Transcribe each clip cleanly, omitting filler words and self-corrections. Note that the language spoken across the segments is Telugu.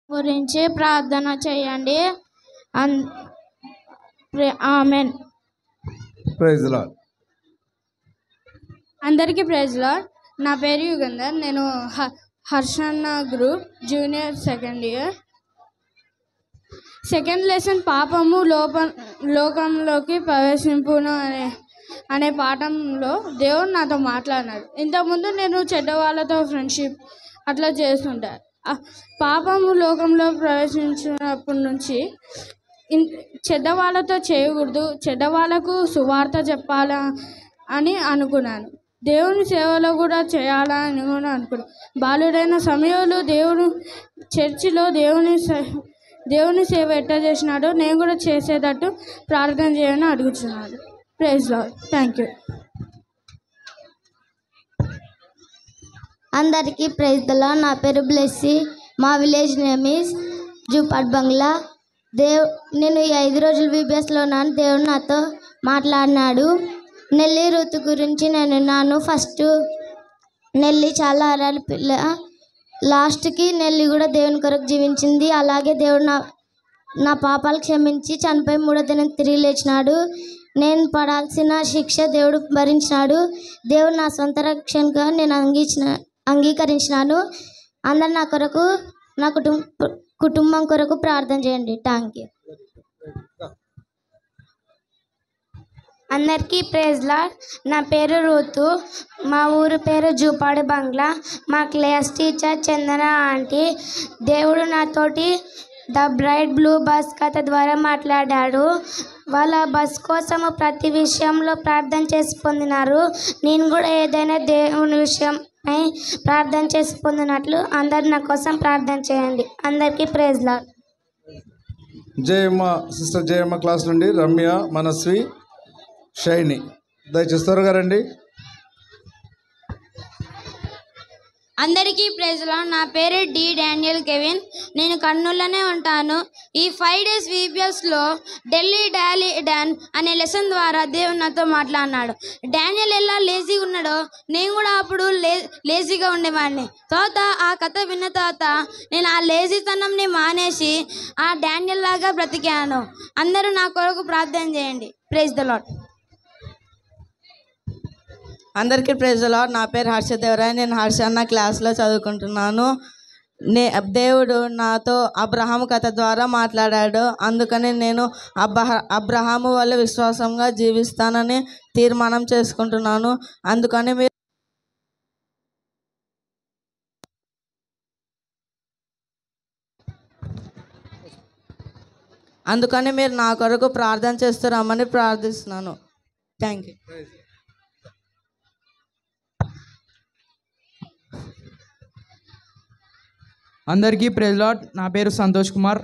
గురించి ప్రార్థన చేయండి. ఆమెన్. Praise Lord. అందరికీ ప్రైజ్ లార్డ్. నా పేరు యుగంధర్. నేను Harshanna group junior second year. Second lesson పాపము లోకంలోకి ప్రవేశింపును అనే పాఠంలో దేవుడు నాతో మాట్లాడినాడు. ఇంతకుముందు నేను చెడ్డవాళ్ళతో ఫ్రెండ్షిప్ అట్లా చేస్తుంటాను. పాపము లోకంలో ప్రవేశించినప్పటి నుంచి చెడ్డవాళ్ళతో చేయకూడదు, చెడ్డవాళ్ళకు సువార్త చెప్పాలా అని అనుకున్నాను. దేవుని సేవలో కూడా చేయాలని కూడా అనుకున్నాను. బాలుడైన సమయంలో దేవుడు చర్చిలో దేవుని సేవ ఎట్లా చేసినాడో నేను కూడా చేసేటట్టు ప్రార్థన చేయని అడుగుతున్నాను. Praise Lord. Thank you. అందరికీ ప్రైజ్ ద లార్డ్. నా పేరు బ్లెస్సీ. మా village name is Jupad Bungalow. నేను ఈ 5 రోజులు VBSలో ఉన్నాను. దేవుడు నాతో మాట్లాడినాడు. నెల్లి ఋతు గురించి నేను ఫస్ట్ నెల్లి చాలా అరాలి పిల్ల, లాస్ట్కి నెల్లి కూడా దేవుని కొరకు జీవించింది. అలాగే దేవుడు నా పాపాలు క్షమించి చనిపోయి 3వ దినం తిరిగి లేచినాడు. నేను పడాల్సిన శిక్ష దేవుడు భరించినాడు. దేవుడు నా సొంత రక్షణగా నేను అంగీకరించినాను. అందరు నా కొరకు, నా కుటుంబం కొరకు ప్రార్థన చేయండి. Thank you. అందరికీ ప్రైజ్ లార్డ్. నా పేరు రూతు. మా ఊరు పేరు జూపాడు బంగ్లా. మా క్లాస్ టీచర్ చందన ఆంటీ. దేవుడు నాతోటి ద బ్రైట్ బ్లూ బస్ కథ ద్వారా మాట్లాడాడు. వాళ్ళ బస్ కోసము ప్రతి విషయంలో ప్రార్థన చేసి పొందినారు. నేను కూడా ఏదైనా దేవుని విషయమై ప్రార్థన చేసి పొందినట్లు అందరు నా కోసం ప్రార్థన చేయండి. అందరికీ praise Lord. Jayamma sister Jayamma class నుండి రమ్య, మనస్వి, షైని దయచేసి త్వరగా రండి. అందరికీ ప్రైజ్ లార్డ్. నా పేరు డి డానియల్ కెవిన్. నేను కర్నూలులోనే ఉంటాను. ఈ 5 days VBSలో ఢిల్లీ డాలీ డాన్ అనే లెసన్ ద్వారా దేవుడు నాతో మాట్లాడినాడు. డానియల్ ఎలా లేజీగా ఉన్నాడో నేను కూడా అప్పుడు లేజీగా ఉండేవాడిని. తర్వాత ఆ కథ విన్న తర్వాత నేను ఆ లేజీతనంని మానేసి ఆ డానియల్ లాగా బ్రతికాను. అందరూ నా కొరకు ప్రార్థన చేయండి. Praise the Lord. అందరికీ ప్రైజ్ ద లార్డ్. నా పేరు హర్షదేవరాయ్. నేను హర్షన్న క్లాస్లో చదువుకుంటున్నాను. దేవుడు నాతో అబ్రహాము కథ ద్వారా మాట్లాడాడు. అందుకని నేను అబ్రహాము వల్ల విశ్వాసంగా జీవిస్తానని తీర్మానం చేసుకుంటున్నాను. అందుకని మీరు నా కొరకు ప్రార్థన చేస్తారమ్మని ప్రార్థిస్తున్నాను. Thank you. అందరికీ ప్రైజ్ లార్డ్. నా పేరు సంతోష్ కుమార్.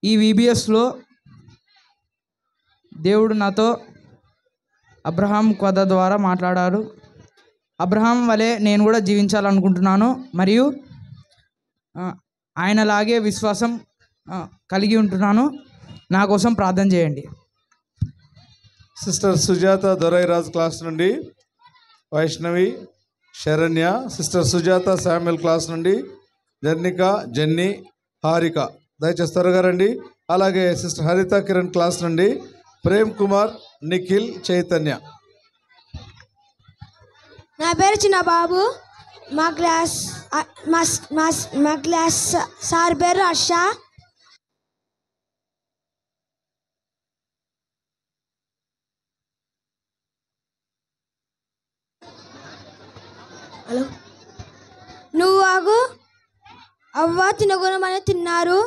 ఈ VBSలో దేవుడు నాతో అబ్రహాం కథ ద్వారా మాట్లాడారు. అబ్రహాం వలె నేను కూడా జీవించాలనుకుంటున్నాను మరియు ఆయనలాగే విశ్వాసం కలిగి ఉంటున్నాను. నా కోసం ప్రార్థన చేయండి. సిస్టర్ సుజాత దొరైరాజ్ క్లాస్ నుండి Vaishnavi, Saranya, sister Sujatha Samuel class నుండి జర్నిక, జెన్నీ, హారిక దయచేసి త్వరగా రండి. అలాగే సిస్టర్ హరిత కిరణ్ క్లాస్ నుండి ప్రేమ్ కుమార్, నిఖిల్, చైతన్య. నా పేరు చిన్నబాబు. మా క్లాస్ సార్ పేరు హర్ష. హలో. నువ్వు ఆగు. అవ్వ తినగుణమని తిన్నారు,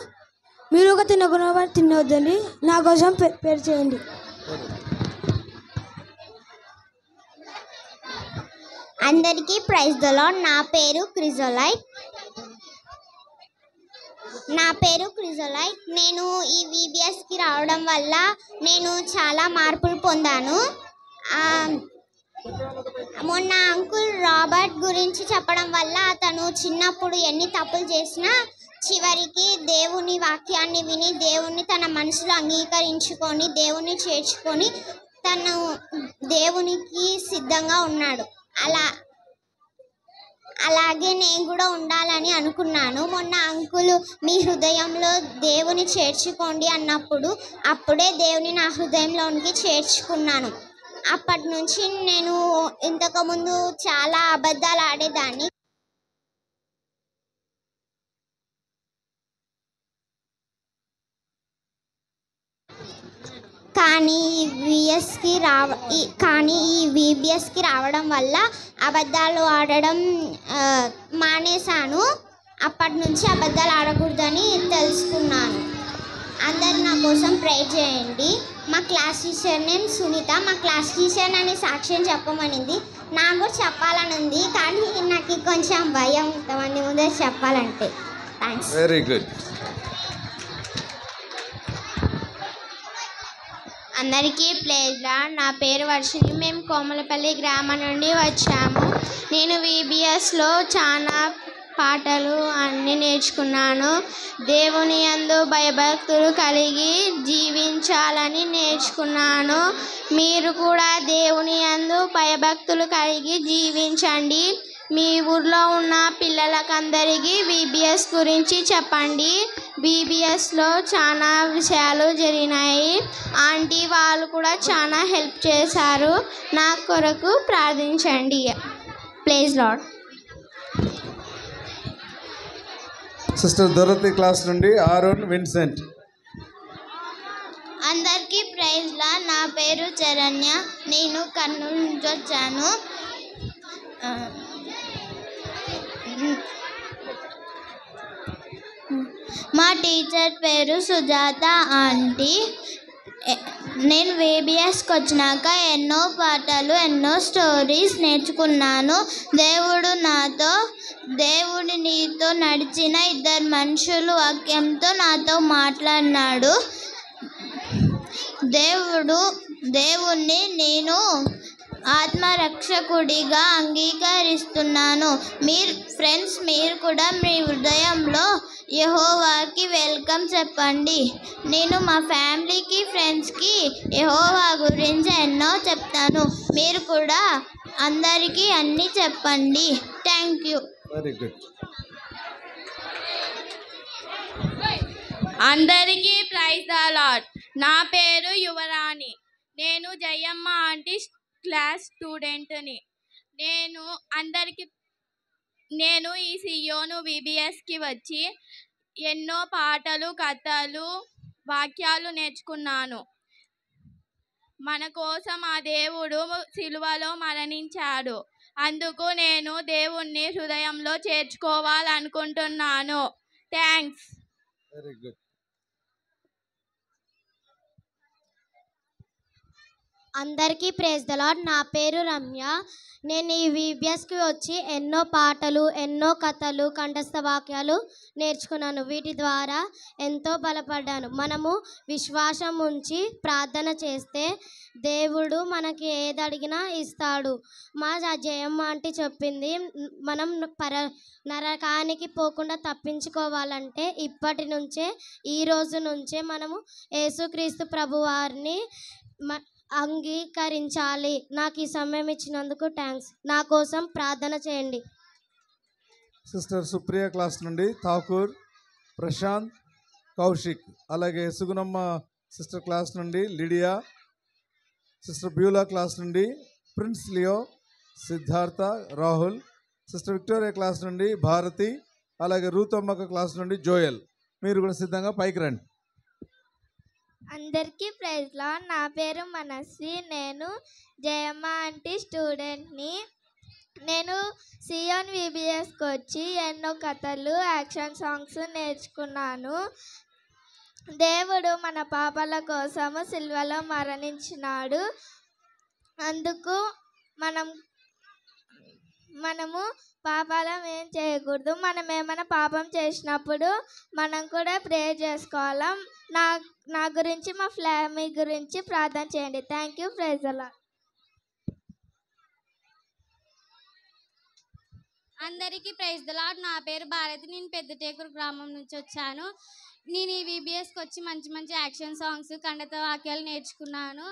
మీరు ఒక తినగుణమని తినవద్దండి. నా కోసం పేరు చేయండి. అందరికీ ప్రైజ్ ద లార్డ్. నా పేరు క్రిజోలైట్. నేను ఈ VBSకి రావడం వల్ల నేను చాలా మార్పులు పొందాను. మొన్న అంకుల్ రాబర్ట్ గురించి చెప్పడం వల్ల అతను చిన్నప్పుడు ఎన్ని తప్పులు చేసినా చివరికి దేవుని వాక్యాన్ని విని దేవుని తన మనసులో అంగీకరించుకొని దేవుని చేర్చుకొని తను దేవునికి సిద్ధంగా ఉన్నాడు. అలాగే నేను కూడా ఉండాలని అనుకున్నాను. మొన్న అంకులు మీ హృదయంలో దేవుని చేర్చుకోండి అన్నప్పుడు అప్పుడే దేవుని నా హృదయంలోనికి చేర్చుకున్నాను. అప్పటి నుంచి నేను ఇంతకుముందు చాలా అబద్ధాలు ఆడేదాన్ని. కానీ ఈ విబిఎస్కి రావడం వల్ల అబద్ధాలు ఆడడం మానేశాను. అప్పటి నుంచి అబద్ధాలు ఆడకూడదని తెలుసుకున్నాను. అందరు నా కోసం ప్రే చేయండి. మా క్లాస్ టీచర్ నేమ్ సునీత. మా క్లాస్ టీచర్ నన్ను సాక్ష్యం చెప్పమనింది. నాకు కూడా చెప్పాలని ఉంది, కానీ నాకు కొంచెం భయం ఇంతమంది ముందే చెప్పాలంటే. థ్యాంక్స్. Very good. అందరికీ ప్లేజ్లా. నా పేరు వర్షిణి. మేము కోమలపల్లి గ్రామం నుండి వచ్చాము. నేను విబిఎస్లో చాలా పాటలు అన్నీ నేర్చుకున్నాను. దేవుని యందు భయభక్తులు కలిగి జీవించాలని నేర్చుకున్నాను. మీరు కూడా దేవుని యందు భయభక్తులు కలిగి జీవించండి. మీ ఊర్లో ఉన్న పిల్లలకందరికీ విబిఎస్ గురించి చెప్పండి. విబిఎస్లో చాలా విషయాలు జరిగినాయి. ఆంటీ వాళ్ళు కూడా చాలా హెల్ప్ చేశారు. నా కొరకు ప్రార్థించండి. Please lord. సిస్టర్ దొరతి క్లాస్ నుండి ఆరోన్ విన్సెంట్. అందరికీ ప్రైజ్లా. నా పేరు చరణ్య. నేను కర్నూలు నుంచి వచ్చాను. మా టీచర్ పేరు సుజాత ఆంటీ. నేను విబిఎస్కి వచ్చినాక ఎన్నో పాటలు, ఎన్నో స్టోరీస్ నేర్చుకున్నాను. దేవుడు నీతో నడిచిన ఇద్దరు మనుషులు వాక్యంతో నాతో మాట్లాడినాడు. దేవుణ్ణి నేను ఆత్మరక్షకుడిగా అంగీకరిస్తున్నాను. మీరు కూడా మీ హృదయంలో యెహోవాకి వెల్కమ్ చెప్పండి. నేను మా ఫ్యామిలీకి, ఫ్రెండ్స్కి యెహోవా గురించి ఎన్నో చెప్తాను. మీరు కూడా అందరికీ అన్నీ చెప్పండి. Thank you. Very good. అందరికీ ప్రైజ్ ద లార్డ్. నా పేరు యువరాణి. నేను జయమ్మ ఆంటీ క్లాస్ స్టూడెంట్ని. నేను ఈ సియోను విబిఎస్కి వచ్చి ఎన్నో పాటలు, కథలు, వాక్యాలు నేర్చుకున్నాను. మన కోసం ఆ దేవుడు సిలువలో మరణించాడు. అందుకు నేను దేవుణ్ణి హృదయంలో చేర్చుకోవాలనుకుంటున్నాను. థ్యాంక్స్. Very good. అందరికీ ప్రైజ్ ద లార్డ్. నా పేరు రమ్య. నేను ఈ విబిఎస్కి వచ్చి ఎన్నో పాటలు, ఎన్నో కథలు, కంఠస్థ వాక్యాలు నేర్చుకున్నాను. వీటి ద్వారా ఎంతో బలపడ్డాను. మనము విశ్వాసం ఉంచి ప్రార్థన చేస్తే దేవుడు మనకి ఏది అడిగినా ఇస్తాడు. మా జయమ్మ ఆంటీ చెప్పింది, మనం నరకానికి పోకుండా తప్పించుకోవాలంటే ఇప్పటి నుంచే, ఈ రోజు నుంచే మనము యేసుక్రీస్తు ప్రభువారిని అంగీకరించాలి. నాకు ఈ సమయం ఇచ్చినందుకు థ్యాంక్స్. నా కోసం ప్రార్థన చేయండి. సిస్టర్ సుప్రియ క్లాస్ నుండి ఠాకూర్, ప్రశాంత్, కౌశిక్. అలాగే సుగుణమ్మ సిస్టర్ క్లాస్ నుండి లిడియా. సిస్టర్ బ్యూలా క్లాస్ నుండి prince Leo, Siddhartha, Rahul. Sister Victoria class నుండి భారతి. అలాగే రూతమ్మక క్లాస్ నుండి జోయల్. మీరు కూడా సిద్ధంగా పైకి రండి. అందరికీ ప్రైజ్లా. నా పేరు మనస్వి. నేను జయమ్మ ఆంటీ స్టూడెంట్ని. నేను సియోన్ విబిఎస్కి వచ్చి ఎన్నో కథలు, యాక్షన్ సాంగ్స్ నేర్చుకున్నాను. దేవుడు మన పాపాల కోసము సిలువలో మరణించినాడు. అందుకు మనము పాపాలం ఏం చేయకూడదు. మనం ఏమైనా పాపం చేసినప్పుడు మనం కూడా ప్రే చేసుకోవాలా. నా గురించి, మా ఫ్యామిలీ గురించి ప్రార్థన చేయండి. Thank you. Praise the Lord. అందరికీ ప్రైజ్ ది లార్డ్. నా పేరు భారతి. నేను పెద్దటేకూరు గ్రామం నుంచి వచ్చాను. నేను ఈ విబిఎస్కి వచ్చి మంచి మంచి యాక్షన్ సాంగ్స్, కండత వాక్యాలు నేర్చుకున్నాను.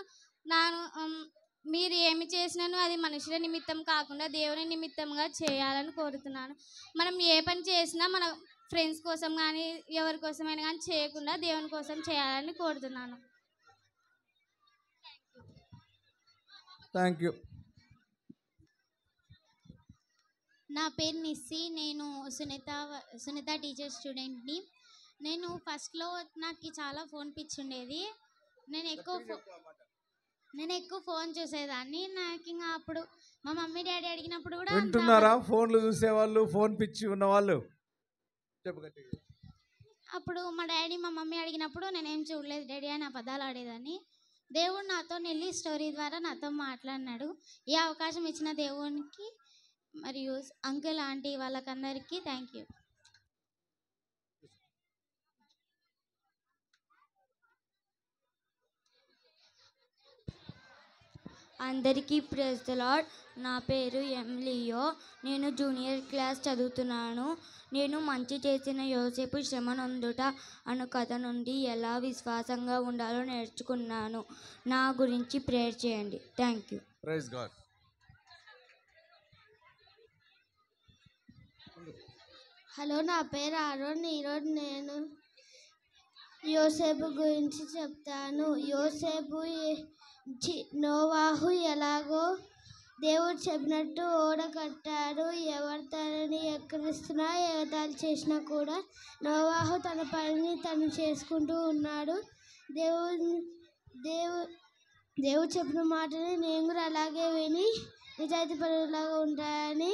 మీరు ఏమి చేసినాను అది మనుషుల నిమిత్తం కాకుండా దేవుని నిమిత్తంగా చేయాలని కోరుతున్నాను. మనం ఏ పని చేసినా మన ఫ్రెండ్స్ కోసం కానీ ఎవరి కోసమైనా కానీ చేయకుండా దేవుని కోసం చేయాలని కోరుతున్నాను. Thank you. నా పేరు నిస్సి. నేను సునీత టీచర్ స్టూడెంట్ని. నేను ఫస్ట్లో నాకు చాలా ఫోన్ పిచ్చి ఉండేది. నేను ఎక్కువ ఫోన్ చూసేదాన్ని. నాకు ఇంకా అప్పుడు మా మమ్మీ డాడీ అడిగినప్పుడు కూడా వింటున్నారా? ఫోన్లు చూసేవాళ్ళు, ఫోన్ పిచ్చి ఉన్నవాళ్ళు అప్పుడు మా డాడీ మా మమ్మీ అడిగినప్పుడు నేనేం చూడలేదు డాడీ అని అబద్ధాలు ఆడేదాన్ని. దేవుడు నాతో నెల్లి స్టోరీ ద్వారా నాతో మాట్లాడినాడు. ఈ అవకాశం ఇచ్చిన దేవునికి మరియు అంకుల్ ఆంటీ వాళ్ళకందరికీ థ్యాంక్ యూ. అందరికీ ప్రైజ్ ది లార్డ్. నా పేరు ఎంలియో. నేను జూనియర్ క్లాస్ చదువుతున్నాను. నేను మంచి చేసిన యోసేపు శ్రమ నొందుట అను కథ నుండి ఎలా విశ్వాసంగా ఉండాలో నేర్చుకున్నాను. నా గురించి ప్రేయర్ చేయండి. Thank you. Praise God. Hello, నా పేరు ఆరోన్. ఈరోజు నేను యోసేపు గురించి చెప్తాను. నోవాహు ఎలాగో దేవుడు చెప్పినట్టు ఓడ కట్టాడు. ఎవరు తనని ఎక్కడిస్తున్నా ఎగతాళి చేసినా కూడా నోవాహు తన పనిని తను చేసుకుంటూ ఉన్నాడు. దేవుడు చెప్పిన మాటని నేను కూడా అలాగే విని నిజాయితీ పరులాగా ఉంటాయని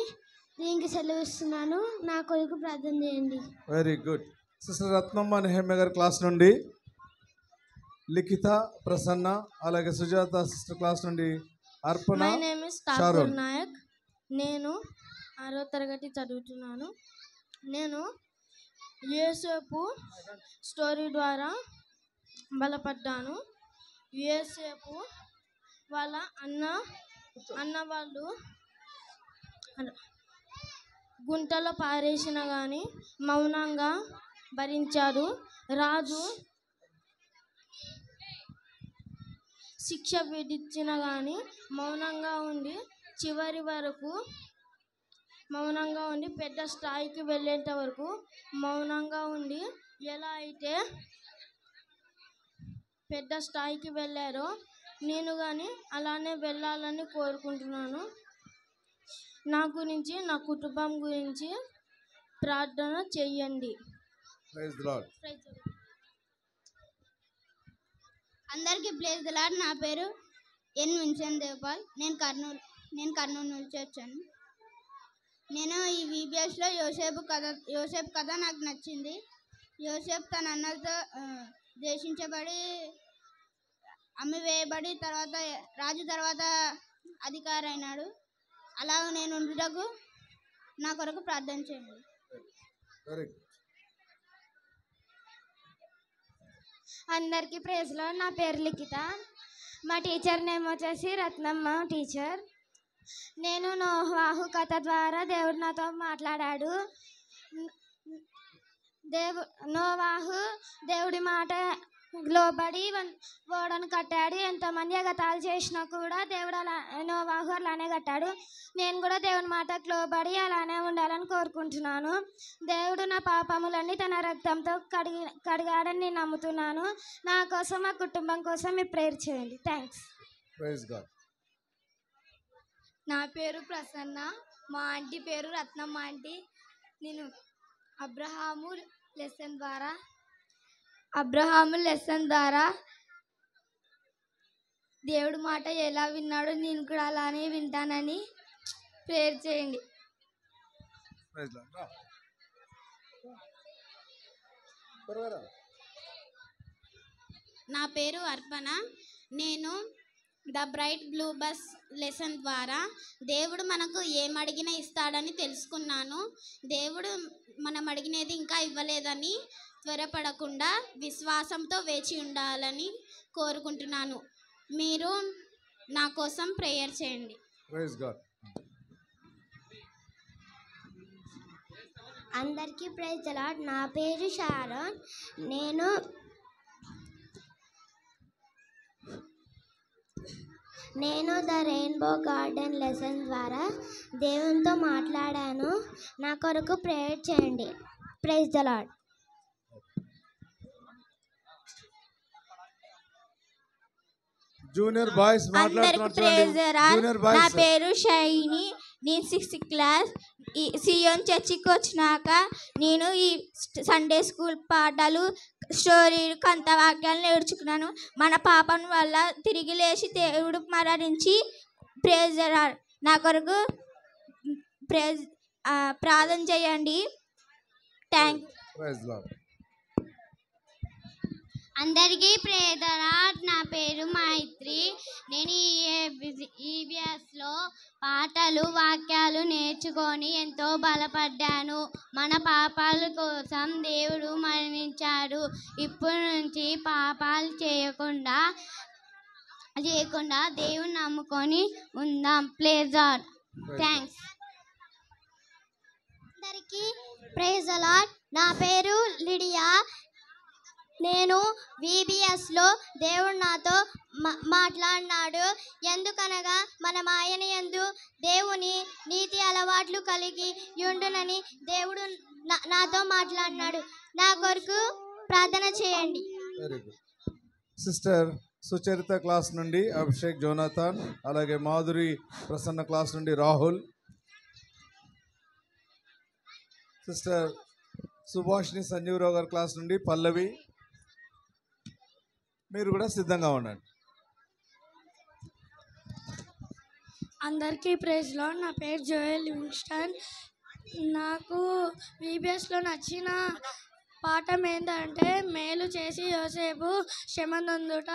దీనికి సెలవిస్తున్నాను. నా కొరకు ప్రార్థన చేయండి. Very good. సిస్టర్ రత్నమ్మ నెహమ్య గారి క్లాస్ నుండి లిఖిత, ప్రసన్న, అలాగే సుజాత సిస్టర్ క్లాస్ నుండి Arpana, my name is Thakur Nayak. నేను 6వ తరగతి చదువుతున్నాను. నేను యోసేపు స్టోరీ ద్వారా బలపడ్డాను. యోసేపు వాళ్ళ అన్న వాళ్ళు గుంటలో పారేసిన కానీ మౌనంగా భరించాడు. రాజు శిక్ష విధించిన కానీ మౌనంగా ఉండి చివరి వరకు మౌనంగా ఉండి పెద్ద స్థాయికి వెళ్ళేంత వరకు మౌనంగా ఉండి ఎలా అయితే పెద్ద స్థాయికి వెళ్ళారో నేను కానీ అలానే వెళ్ళాలని కోరుకుంటున్నాను. నా గురించి, నా కుటుంబం గురించి ప్రార్థన చెయ్యండి. అందరికీ ప్లేస్ ది లార్డ్. నా పేరు ఎన్ విన్సెంట్ దేవపాల్. నేను కర్నూలు నుంచి వచ్చాను. నేను ఈ వీబిఎస్లో యోసేపు కథ నాకు నచ్చింది. యోసేపు తన అన్నలతో ద్వేషించబడి అమ్మివేయబడి తర్వాత రాజు తర్వాత అధికారి అయినాడు. అలా నేను ఉండుటకు నా కొరకు ప్రార్థన చేయండి. అందరికీ ప్రైజ్ లార్డ్. నా పేరు లిఖిత. మా టీచర్ నేమ్ వచ్చేసి రత్నమ్మ టీచర్. నేను నోవాహు కథ ద్వారా దేవుడు నాతో మాట్లాడాడు. నోవాహు దేవుడి మాట లోబడి ఓడను కట్టాడు. ఎంతమంది ఎగతాళి చేసినా కూడా దేవుడు నోవాహు అలానే కట్టాడు. నేను కూడా దేవుని మాటకు లోబడి అలానే ఉండాలని కోరుకుంటున్నాను. దేవుడు నా పాపములన్నీ తన రక్తంతో కడిగాడని నేను నమ్ముతున్నాను. నా కోసం, మా కుటుంబం కోసం మీరు ప్రేయర్ చేయండి. థ్యాంక్స్. నా పేరు ప్రసన్న. మా ఆంటీ పేరు రత్నమ్మ ఆంటీ. నేను అబ్రహాము లెసన్ ద్వారా దేవుడు మాట ఎలా విన్నాడో నేను కూడా అలానే వింటానని ప్రేయర్ చేయండి. నా పేరు అర్పణ. నేను the bright blue bus lesson ద్వారా దేవుడు మనకు ఏమడిగినా ఇస్తాడని తెలుసుకున్నాను. దేవుడు మనం అడిగినది ఇంకా ఇవ్వలేదని త్వరపడకుండా విశ్వాసంతో వేచి ఉండాలని కోరుకుంటున్నాను. మీరు నా కోసం ప్రేయర్ చేయండి. అందరికీ ప్రైజ్ ది లార్డ్. నా పేరు షారోన్. నేను ద రెయిన్బో గార్డెన్ లెసన్ ద్వారా దేవునితో మాట్లాడాను. నా కొరకు ప్రేయర్ చేయండి. Praise the Lord. Junior boys అందరికి ప్రైజ్ జూనియర్ నా బాయ్స్ పేరు షైని. నేను 6th క్లాస్. ఈ సియోన్ చర్చికి వచ్చినాక నేను ఈ సండే స్కూల్ పాఠాలు, స్టోరీలు, కంతవాక్యాలు నేర్చుకున్నాను. మన పాపం వల్ల తిరిగి లేచి దేవుడు మరణించి ప్రైజ్ నా కొరకు ప్రార్థన చేయండి. Thank praise Lord. అందరికీ ప్రైజ్ ద లార్డ్. నా పేరు మైత్రి. నేను ఈబిఎస్లో పాటలు, వాక్యాలు నేర్చుకొని ఎంతో బలపడ్డాను. మన పాపాల కోసం దేవుడు మరణించాడు. ఇప్పటి నుంచి పాపాలు చేయకుండా దేవుని నమ్ముకొని ఉందాం. Praise the Lord. థ్యాంక్స్. అందరికీ ప్రైజ్ ద లార్డ్. నా పేరు లిడియా. నేను విబిఎస్లో దేవుడు నాతో మాట్లాడినాడు. ఎందుకనగా మనం ఆయన యందు దేవుని నీతి అలవాట్లు కలిగి ఉండునని దేవుడు నాతో మాట్లాడినాడు. నా కొరకు ప్రార్థన చేయండి. Very good. Sister Sucharita class నుండి అభిషేక్ జోనాథన్, అలాగే మాధురి ప్రసన్న క్లాస్ నుండి రాహుల్, సిస్టర్ సుభాష్ని సంజీవరావు గారి క్లాస్ నుండి పల్లవి. మీరు కూడా సిద్ధంగా ఉండండి. అందరికీ ప్రైజ్ లార్డ్. నా పేరు జోయల్ లివింగ్స్టన్. నాకు విబిఎస్లో నచ్చిన పాఠం ఏంటంటే మేలు చేసి యోసేపు శ్రమ నొందుట.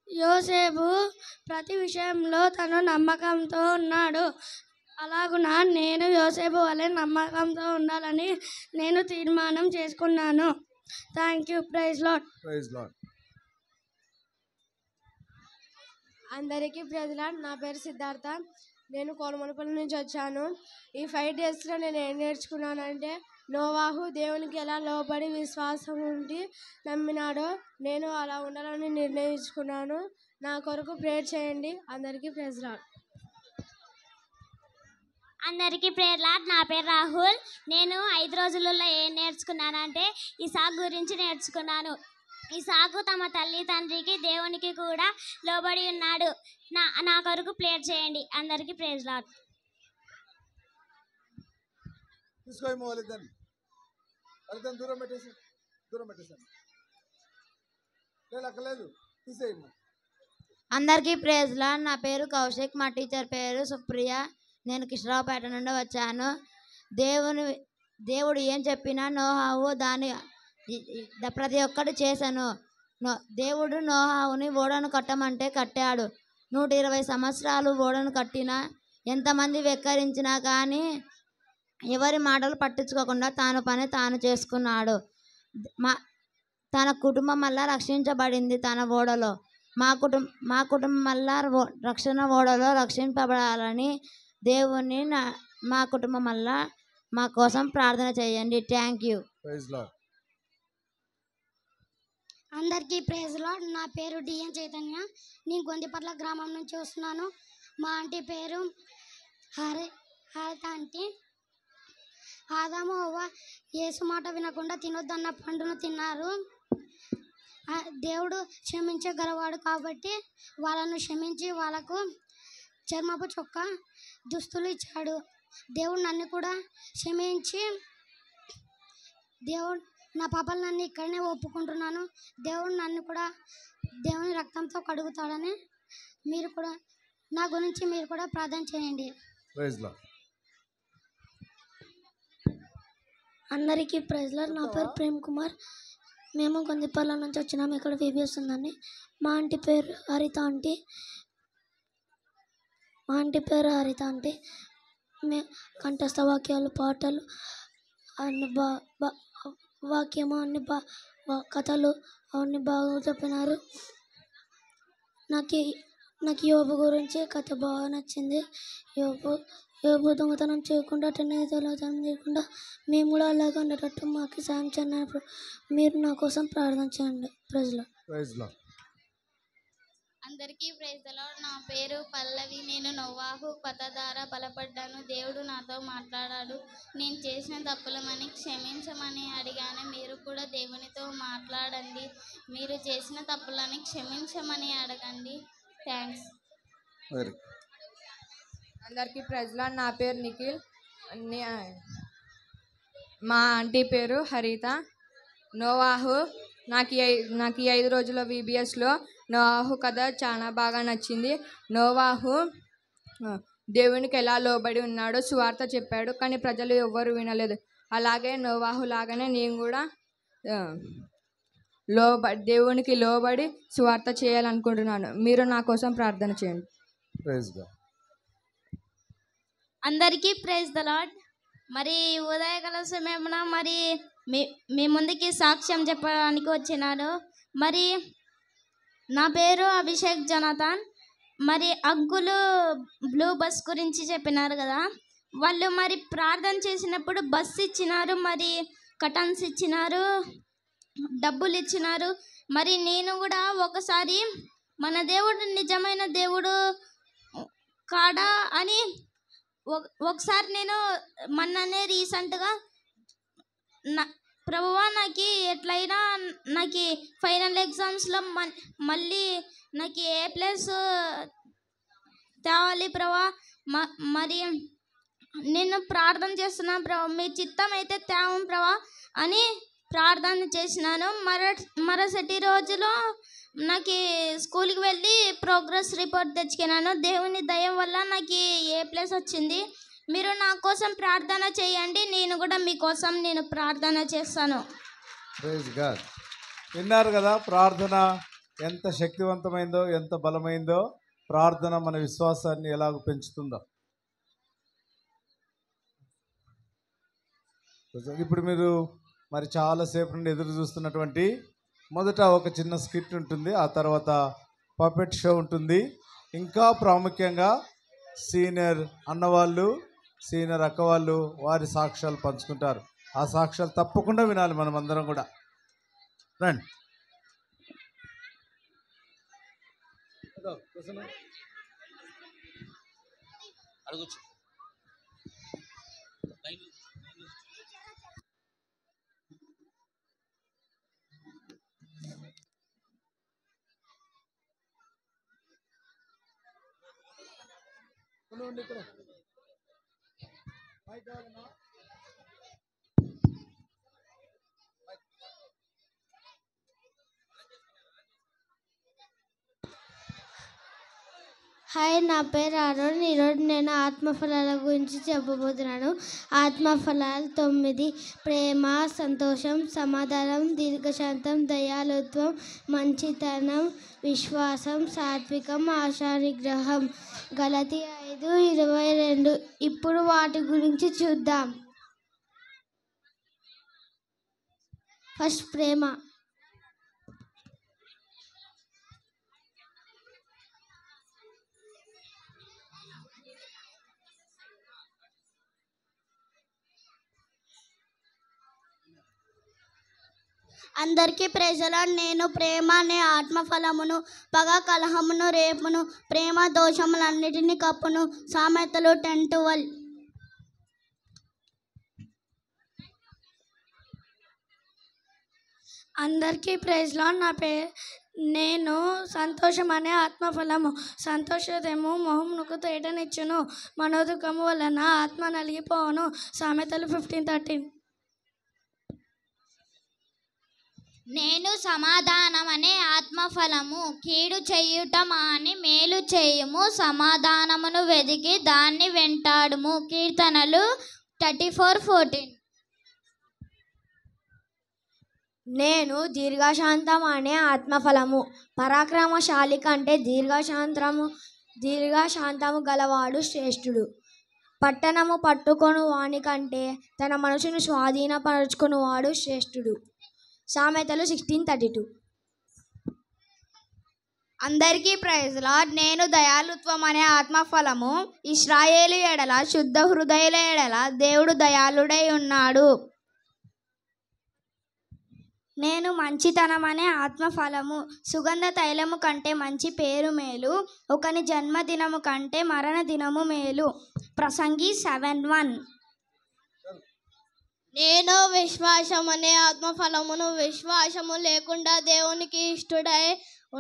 యోసేపు ప్రతి విషయంలో తను నమ్మకంతో ఉన్నాడు. అలాగున నేను యోసేపు వలె నమ్మకంతో ఉండాలని నేను తీర్మానం చేసుకున్నాను. Thank you. Praise Lord. Praise Lord. అందరికీ ప్రైజ్ లార్డ్. నా పేరు సిద్ధార్థ. నేను కోలమనపల్లి నుంచి వచ్చాను. ఈ 5 డేస్లో నేను ఏం నేర్చుకున్నానంటే నోవాహు దేవునికి ఎలా లోబడి విశ్వాసం ఉండి నమ్మినాడో నేను అలా ఉండాలని నిర్ణయించుకున్నాను. నా కొరకు ప్రేయర్ చేయండి. అందరికీ ప్రైజ్ లార్డ్. అందరికీ ప్రేయర్ లార్డ్. నా పేరు రాహుల్. నేను 5 రోజులలో ఏం నేర్చుకున్నానంటే ఇసాకు గురించి నేర్చుకున్నాను. ఇసాకు తమ తల్లి తండ్రికి దేవునికి కూడా లోబడి ఉన్నాడు. నా కొరకు ప్రేయర్ చేయండి. అందరికీ ప్రేయర్ లార్డ్. తీసుకోమో వాళ్ళిద్దరిని దూరం పెట్టేసాను. లేదు తీసేయమ్మా. అందరికీ ప్రైజ్ లార్డ్. నా పేరు కౌశిక్. మా టీచర్ పేరు సుప్రియ. నేను కిషరావుపేట నుండి వచ్చాను. దేవుడు ఏం చెప్పినా నోహావు దాని ప్రతి ఒక్కటి చేశాను. దేవుడు నోహావుని ఓడను కట్టమంటే కట్టాడు. 120 సంవత్సరాలు ఓడను కట్టినా, ఎంతమంది వెక్కరించినా కానీ ఎవరి మాటలు పట్టించుకోకుండా తాను పని తాను చేసుకున్నాడు. తన కుటుంబం వల్ల రక్షించబడింది తన ఓడలో. మా కుటుంబం వల్ల రక్షణ ఓడలో రక్షింపబడాలని దేవుని మా కుటుంబం వల్ల మా కోసం ప్రార్థన చేయండి. Thank you. Praise Lord. అందరికీ ప్రైజ్ లార్డ్. నా పేరు డిఎన్ చైతన్య. నేను గొంతిపట్ల గ్రామం నుంచి వస్తున్నాను. మా ఆంటీ పేరు హారిత ఆంటీ. ఆదాము హవ్వ యేసు మాట వినకుండా తినొద్దన్న పండును తిన్నారు. దేవుడు క్షమించగలవాడు కాబట్టి వాళ్ళను క్షమించి వాళ్ళకు చర్మపు చొక్కా దుస్తులు ఇచ్చాడు. దేవుడు నన్ను కూడా క్షమించి దేవుడు నా పాపాలన్నీ ఇక్కడనే ఒప్పుకుంటున్నాను. దేవుడు నన్ను కూడా దేవుని రక్తంతో కడుగుతాడని మీరు కూడా నా గురించి మీరు కూడా ప్రార్థన చేయండి. Praise Lord. అందరికీ ప్రైజ్ లార్డ్. నా పేరు ప్రేమ్ కుమార్. మేము గొందిపల్ల నుంచి వచ్చినాము. ఇక్కడ విబిఎస్ ఉందండి. మా ఆంటీ పేరు హరిత ఆంటీ. కంఠస్థ వాక్యాలు, పాటలు, అన్ని వాక్యము, అన్ని కథలు అవన్నీ బాగా చెప్పినారు. నాకు యోబు గురించి కథ బాగా నచ్చింది. యోబు దొంగతనం చేయకుండా, దొంగతనం చేయకుండా మేము కూడా అలాగే ఉండేటట్టు మాకు సాయం చేయండి. మీరు నా కోసం ప్రార్థన చేయండి. Praise Lord. అందరికీ ప్రైజ్ ది లార్డ్. నా పేరు పల్లవి. నేను నోవాహు కథ ద్వారా బలపడ్డాను. దేవుడు నాతో మాట్లాడాడు. నేను చేసిన తప్పులమని క్షమించమని అడిగాను. మీరు కూడా దేవునితో మాట్లాడండి. మీరు చేసిన తప్పులని క్షమించమని అడగండి. థ్యాంక్స్. వెరీ అందరికీ ప్రైజ్ ది లార్డ్. నా పేరు నిఖిల్. మా ఆంటీ పేరు హరిత. నోవాహు నాకు ఈ 5 రోజుల VBSలో నోవాహు కథ చాలా బాగా నచ్చింది. నోవాహు దేవునికి ఎలా లోబడి ఉన్నాడో సువార్త చెప్పాడు, కానీ ప్రజలు ఎవ్వరు వినలేదు. అలాగే నోవాహు లాగానే నేను కూడా దేవునికి లోబడి సువార్త చేయాలనుకుంటున్నాను. మీరు నా కోసం ప్రార్థన చేయండి. Praise God. అందరికీ ప్రైజ్ ద లార్డ్. మరి ఉదయకాల సమయమున మరి మీ ముందుకి సాక్ష్యం చెప్పడానికి వచ్చినాను. మరి నా పేరు అభిషేక్ జనాథన్. మరి అంకులు బ్లూ బస్ గురించి చెప్పినారు కదా, వాళ్ళు మరి ప్రార్థన చేసినప్పుడు బస్సు ఇచ్చినారు, మరి కటన్స్ ఇచ్చినారు, డబ్బులు ఇచ్చినారు. మరి నేను కూడా ఒకసారి మన దేవుడు నిజమైన దేవుడు కాడా అని ఒకసారి నేను మొన్ననే రీసెంట్గా ప్రభువా నాకు ఎట్లయినా నాకు ఫైనల్ ఎగ్జామ్స్లో మళ్ళీ నాకు A+ తేవాలి ప్రభా. మరి నేను ప్రార్థన చేస్తున్నాను ప్రభా, మీ చిత్తం అయితే తేవం ప్రభా అని ప్రార్థన చేసినాను. మరుసటి రోజులో నాకు స్కూల్కి వెళ్ళి ప్రోగ్రెస్ రిపోర్ట్ తెచ్చుకున్నాను. దేవుని దయ వల్ల నాకు A+ వచ్చింది. మీరు నా కోసం ప్రార్థన చేయండి, నేను కూడా మీకోసం నేను ప్రార్థన చేస్తాను. Praise God. విన్నారు కదా, ప్రార్థన ఎంత శక్తివంతమైందో, ఎంత బలమైందో. ప్రార్థన మన విశ్వాసాన్ని ఎలాగ పెంచుతుందో. ఇప్పుడు మీరు మరి చాలాసేపు నుండి ఎదురు చూస్తున్నటువంటి మొదట ఒక చిన్న స్కిట్ ఉంటుంది, ఆ తర్వాత పపెట్ షో ఉంటుంది. ఇంకా ప్రాముఖ్యంగా సీనియర్ అన్నవాళ్ళు, సీనియర్ అక్కవాళ్ళు వారి సాక్ష్యాలు పంచుకుంటారు. ఆ సాక్ష్యాలు తప్పకుండా వినాలి మనం అందరం కూడా. రండి. అడగచ్చు. హాయ్, నా పేరు అరుణ్. ఈరోజు నేను ఆత్మఫలాల గురించి చెప్పబోతున్నాను. ఆత్మఫలాలు 9: ప్రేమ, సంతోషం, సమాధానం, దీర్ఘశాంతం, దయాళుత్వం, మంచితనం, విశ్వాసం, సాత్వికం, ఆశానిగ్రహం. గలతీ 5:22. ఇప్పుడు వాటి గురించి చూద్దాం. ఫస్ట్ ప్రేమ. అందరికీ ప్రైజ్ ది లార్డ్. నేను ప్రేమ అనే ఆత్మఫలమును, పగ, కలహమును, రేపును, ప్రేమ దోషములన్నిటినీ కప్పును. సామెతలు 10:12. అందరికీ ప్రైజ్ లార్డ్. నేను సంతోషం అనే ఆత్మఫలము. సంతోషము మొహమునకు తేటనిచ్చును, మనోదుఖము వలన ఆత్మ నలిగిపోవును. సామెతలు 15:13. నేను సమాధానం అనే ఆత్మఫలము. కీడు చేయుట మాని మేలు చేయుము, సమాధానమును వెదికి దాన్ని వెంటాడుము. కీర్తనలు 34:14. నేను దీర్ఘశాంతం అనే ఆత్మఫలము. పరాక్రమశాలి కంటే దీర్ఘశాంతము గలవాడు శ్రేష్ఠుడు. పట్టణము పట్టుకొను వాని కంటే తన మనసును స్వాధీనపరచుకుని వాడు శ్రేష్ఠుడు. సామెతలు 16:32. అందరికీ ప్రైజ్ లార్డ్. నేను దయాళుత్వం అనే ఆత్మఫలము. ఇశ్రాయేలు ఎడల, శుద్ధ హృదయుల ఎడల దేవుడు దయాళుడై ఉన్నాడు. నేను మంచితనం అనే ఆత్మఫలము. సుగంధ తైలము కంటే మంచి పేరు మేలు. ఒకని జన్మదినము కంటే మరణ దినము మేలు. ప్రసంగి 7:1. నేను విశ్వాసం అనే ఆత్మఫలమును. విశ్వాసము లేకుండా దేవునికి ఇష్టడై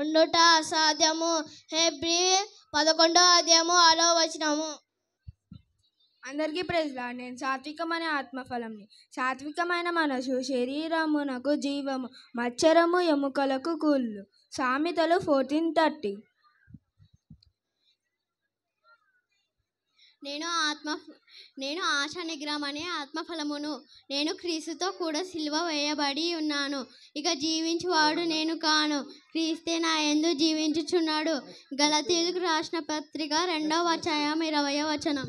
ఉండుట అసాధ్యము. హెబ్రీ 11:6. అందరికీ ప్రైజ్లా. నేను సాత్వికమైన ఆత్మఫలంని. సాత్వికమైన మనసు శరీరమునకు జీవము, మచ్చరము ఎముకలకు కూళ్ళు. సామెతలు 14:30. నేను ఆశా నిగ్రహం అనే ఆత్మఫలమును. నేను క్రీస్తుతో కూడా సిలువ వేయబడి ఉన్నాను. ఇక జీవించువాడు నేను కాను, క్రీస్తే నా యందు జీవించుచున్నాడు. గలతీయులకు రాసిన పత్రిక 2:20.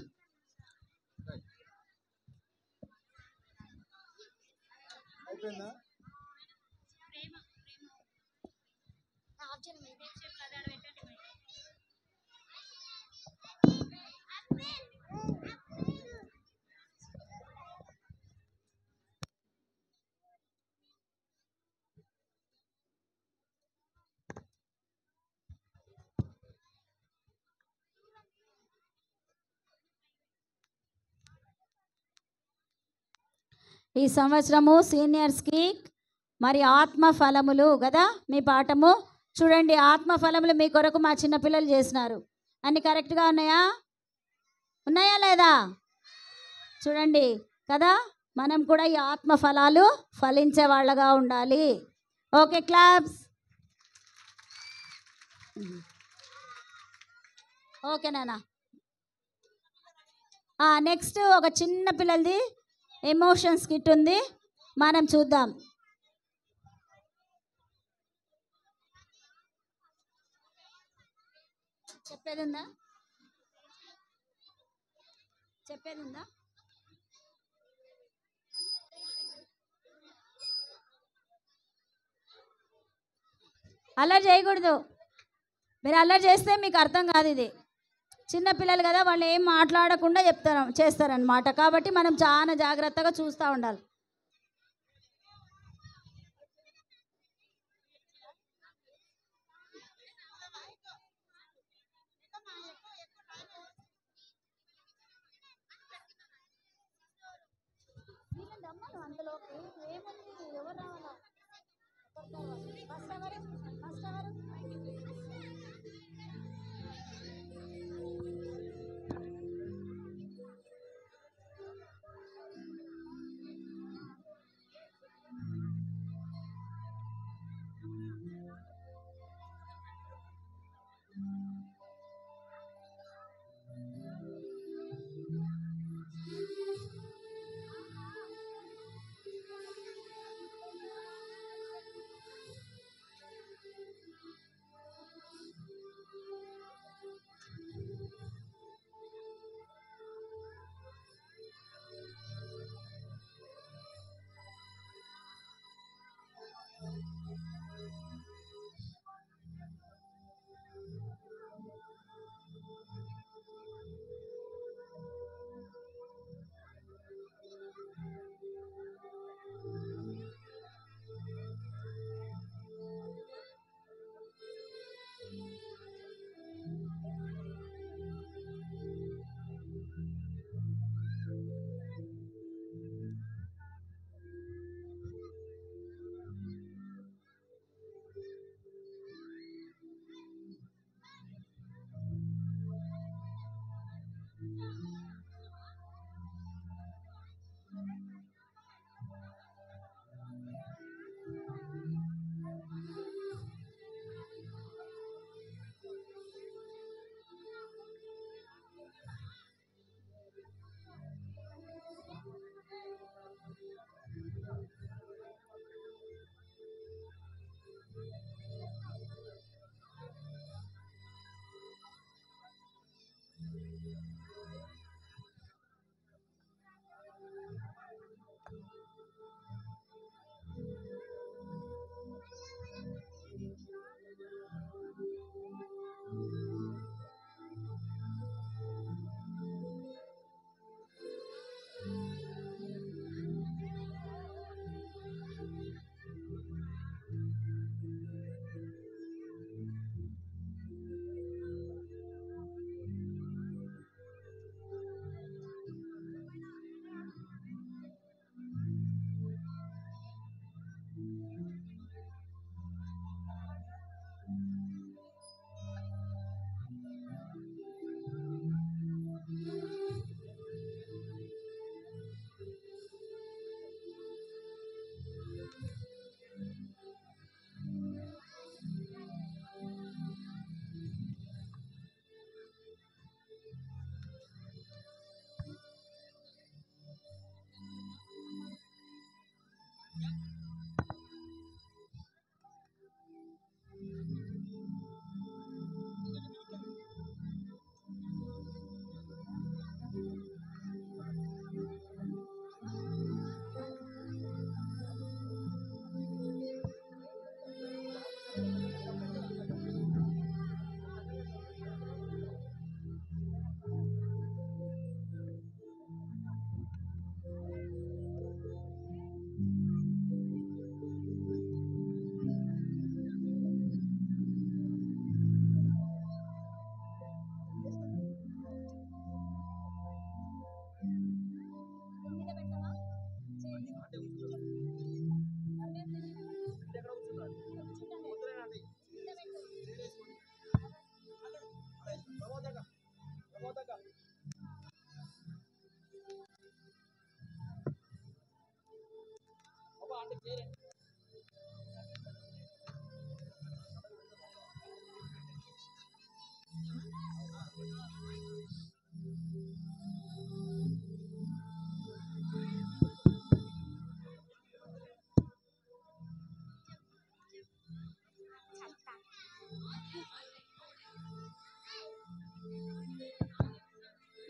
ఈ సంవత్సరము సీనియర్స్కి మరి ఆత్మ ఫలములు కదా మీ పాఠము. చూడండి, ఆత్మ ఫలములు మీ కొరకు మా చిన్నపిల్లలు చేసినారు. అన్నీ కరెక్ట్గా ఉన్నాయా? ఉన్నాయా లేదా? చూడండి కదా, మనం కూడా ఈ ఆత్మ ఫలాలు ఫలించే వాళ్ళగా ఉండాలి. Okay, claps. ఓకే నాన్న. నెక్స్ట్ ఒక చిన్న పిల్లలది ఎమోషన్స్ కిట్ ఉంది, మనం చూద్దాం. చెప్పేది ఉందా? అల్లరి చేయకూడదు. మీరు అల్లరి చేస్తే మీకు అర్థం కాదు. ఇది చిన్నపిల్లలు కదా, వాళ్ళు ఏం మాట్లాడకుండా చేస్తారనమాట. కాబట్టి మనం చాలా జాగ్రత్తగా చూస్తూ ఉండాలి.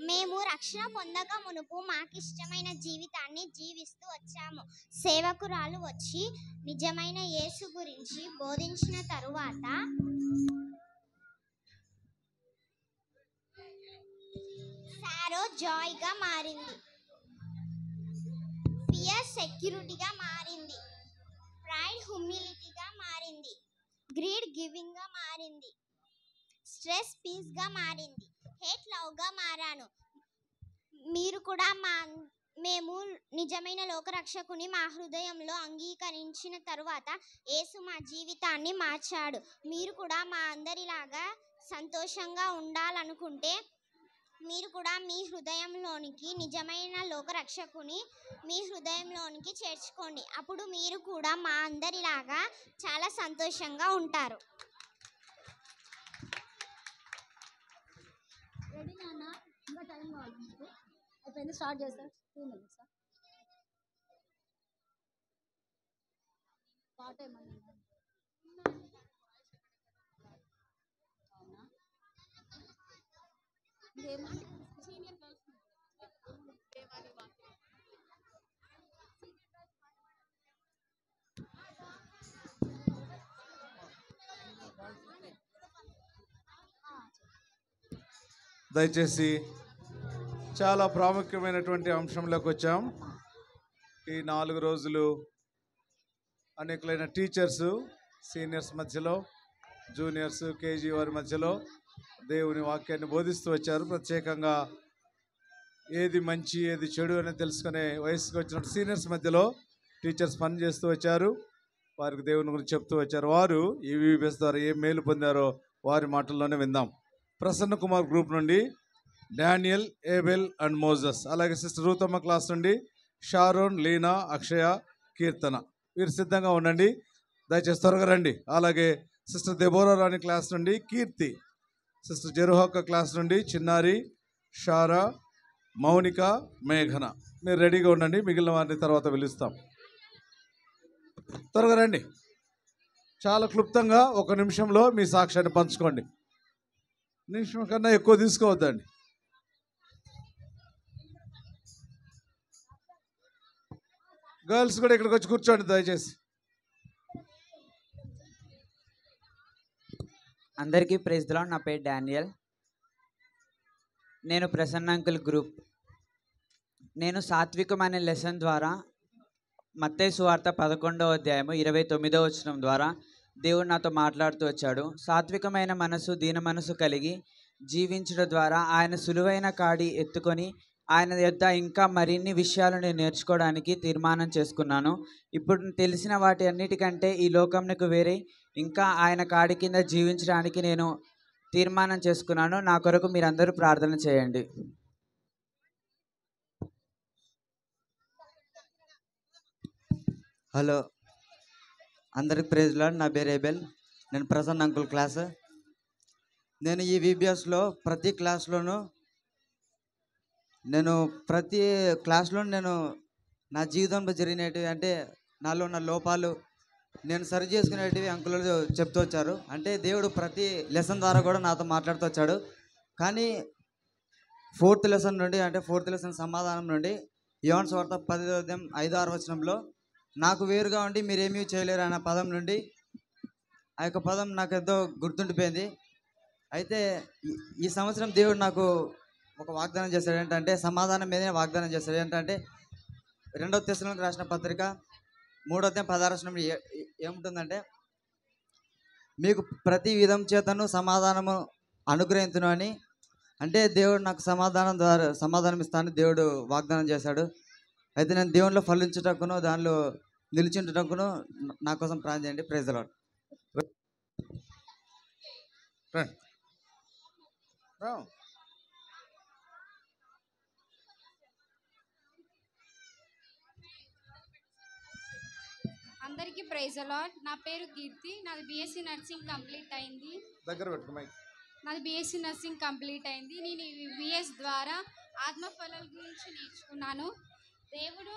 మేము రక్షణ పొందక మునుపు మాకిష్టమైన జీవితాన్ని జీవిస్తూ వచ్చాము. సేవకురాలు వచ్చి నిజమైన యేసు గురించి బోధించిన తరువాత సారో జాయ్గా మారింది, ఫియర్ సెక్యూరిటీగా మారింది, ప్రైడ్ హ్యూమిలిటీగా మారింది, గ్రీడ్ గివింగ్గా మారింది, స్ట్రెస్ పీస్గా మారింది, హేట్ లవ్గా మారాను. మీరు కూడా మేము నిజమైన లోకరక్షకుని మా హృదయంలో అంగీకరించిన తరువాత యేసు మా జీవితాన్ని మార్చాడు. మీరు కూడా మా అందరిలాగా సంతోషంగా ఉండాలనుకుంటే మీరు కూడా మీ హృదయంలోనికి నిజమైన లోకరక్షకుని మీ హృదయంలోనికి చేర్చుకోండి. అప్పుడు మీరు కూడా మా అందరిలాగా చాలా సంతోషంగా ఉంటారు. రెడీ నాన్న, ఇంకా టైం కావాలి మీకు. అయిపోయింది, స్టార్ట్ చేస్తారు. 2 minutes పాట ఏమన్నా అవునా? ఇంకేమన్నా దయచేసి చాలా ప్రాముఖ్యమైనటువంటి అంశంలోకి వచ్చాం. ఈ 4 రోజులు అనేకులైన టీచర్స్, సీనియర్స్ మధ్యలో, జూనియర్స్, కేజీ వారి మధ్యలో దేవుని వాక్యాన్ని బోధిస్తూ వచ్చారు. ప్రత్యేకంగా ఏది మంచి ఏది చెడు అని తెలుసుకునే వయసుకు వచ్చినట్టు సీనియర్స్ మధ్యలో టీచర్స్ పని చేస్తూ వచ్చారు. వారికి దేవుని గురించి చెప్తూ వచ్చారు. వారు ఈ విబిఎస్ ద్వారా ఏం మేలు పొందారో వారి మాటల్లోనే విందాం. ప్రసన్న కుమార్ గ్రూప్ నుండి డానియల్, ఏబెల్ అండ్ మోజస్, అలాగే సిస్టర్ రూతమ్మ క్లాస్ నుండి షారోన్, లీనా, అక్షయ, కీర్తన. వీరు సిద్ధంగా ఉండండి, దయచేసి త్వరగా రండి. అలాగే సిస్టర్ దెబోరా రాణి క్లాస్ నుండి కీర్తి, సిస్టర్ జెరుహక్క క్లాస్ నుండి చిన్నారి, షారా, మౌనిక, మేఘన. మీరు రెడీగా ఉండండి, మిగిలిన వారిని తర్వాత పిలుస్తాం. త్వరగా రండి. చాలా క్లుప్తంగా 1 నిమిషంలో మీ సాక్ష్యాన్ని పంచుకోండి. నిమిషం కన్నా ఎక్కువ తీసుకోవద్దండి. గర్ల్స్ కూడా ఇక్కడికి వచ్చి కూర్చోండి దయచేసి. అందరికీ ప్రైజ్ ది లార్డ్. నా పేరు డానియల్. నేను ప్రసన్న అంకుల్ గ్రూప్. నేను సాత్వికం అనే లెసన్ ద్వారా మత్తయి సువార్త 11వ అధ్యాయము 29వ వచనం ద్వారా దేవుడు నాతో మాట్లాడుతూ వచ్చాడు. సాత్వికమైన మనసు, దీన మనసు కలిగి జీవించడం ద్వారా ఆయన సులువైన కాడి ఎత్తుకొని ఆయన యొద్ద ఇంకా మరిన్ని విషయాలు నేను నేర్చుకోవడానికి తీర్మానం చేసుకున్నాను. ఇప్పుడు తెలిసిన వాటి అన్నిటికంటే ఈ లోకంకు వేరే ఇంకా ఆయన కాడి కింద జీవించడానికి నేను తీర్మానం చేసుకున్నాను. నా కొరకు మీరందరూ ప్రార్థన చేయండి. హలో, అందరికి ప్రైజ్ లార్డ్. నా పేరు ఏబెల్. నేను ప్రసన్న అంకుల్ క్లాస్. నేను ఈ విబిఎస్లో ప్రతి క్లాస్లోనూ నేను నా జీవితంలో జరిగినవి అంటే నాలో ఉన్న లోపాలు నేను సరి చేసుకునేటివి అంకులు చెప్తూ వచ్చారు. అంటే దేవుడు ప్రతి లెసన్ ద్వారా కూడా నాతో మాట్లాడుతూ వచ్చాడు. కానీ 4th లెసన్ నుండి, అంటే 4th లెసన్ సమాధానం నుండి యోహాను సువార్త 10వ అధ్యాయం 5-6 వచనంలో నాకు వేరుగా ఉండి మీరేమీ చేయలేరు అన్న పదం నుండి ఆ యొక్క పదం నాకు ఎంతో గుర్తుండిపోయింది. అయితే ఈ సంవత్సరం దేవుడు నాకు ఒక వాగ్దానం చేశాడు. ఏంటంటే సమాధానం మీదనే వాగ్దానం చేశాడు. ఏంటంటే 2వ తెస్సలోనికీయులకు రాసిన పత్రిక 3వ అధ్యాయం 16వ వచనంలో ఏముంటుందంటే, మీకు ప్రతి విధం చేతను సమాధానము అనుగ్రహించును అని. అంటే దేవుడు నాకు సమాధానం ఇస్తానని దేవుడు వాగ్దానం చేశాడు. అయితే నేను దేవునిలో ఫలించుటకును దానిలో నిలిచించుటకును నా కోసం ప్రార్థన చేయండి. Praise the Lord. Praise Lord. నా పేరు కీర్తి. నాది బీఎస్సీ నర్సింగ్ కంప్లీట్ అయింది. దగ్గర పెట్టుకో మైక్. నాది బీఎస్సీ నర్సింగ్ కంప్లీట్ అయింది. నేను ఈ బిఎస్ ద్వారా ఆత్మఫలాల గురించి నేర్చుకున్నాను. దేవుడు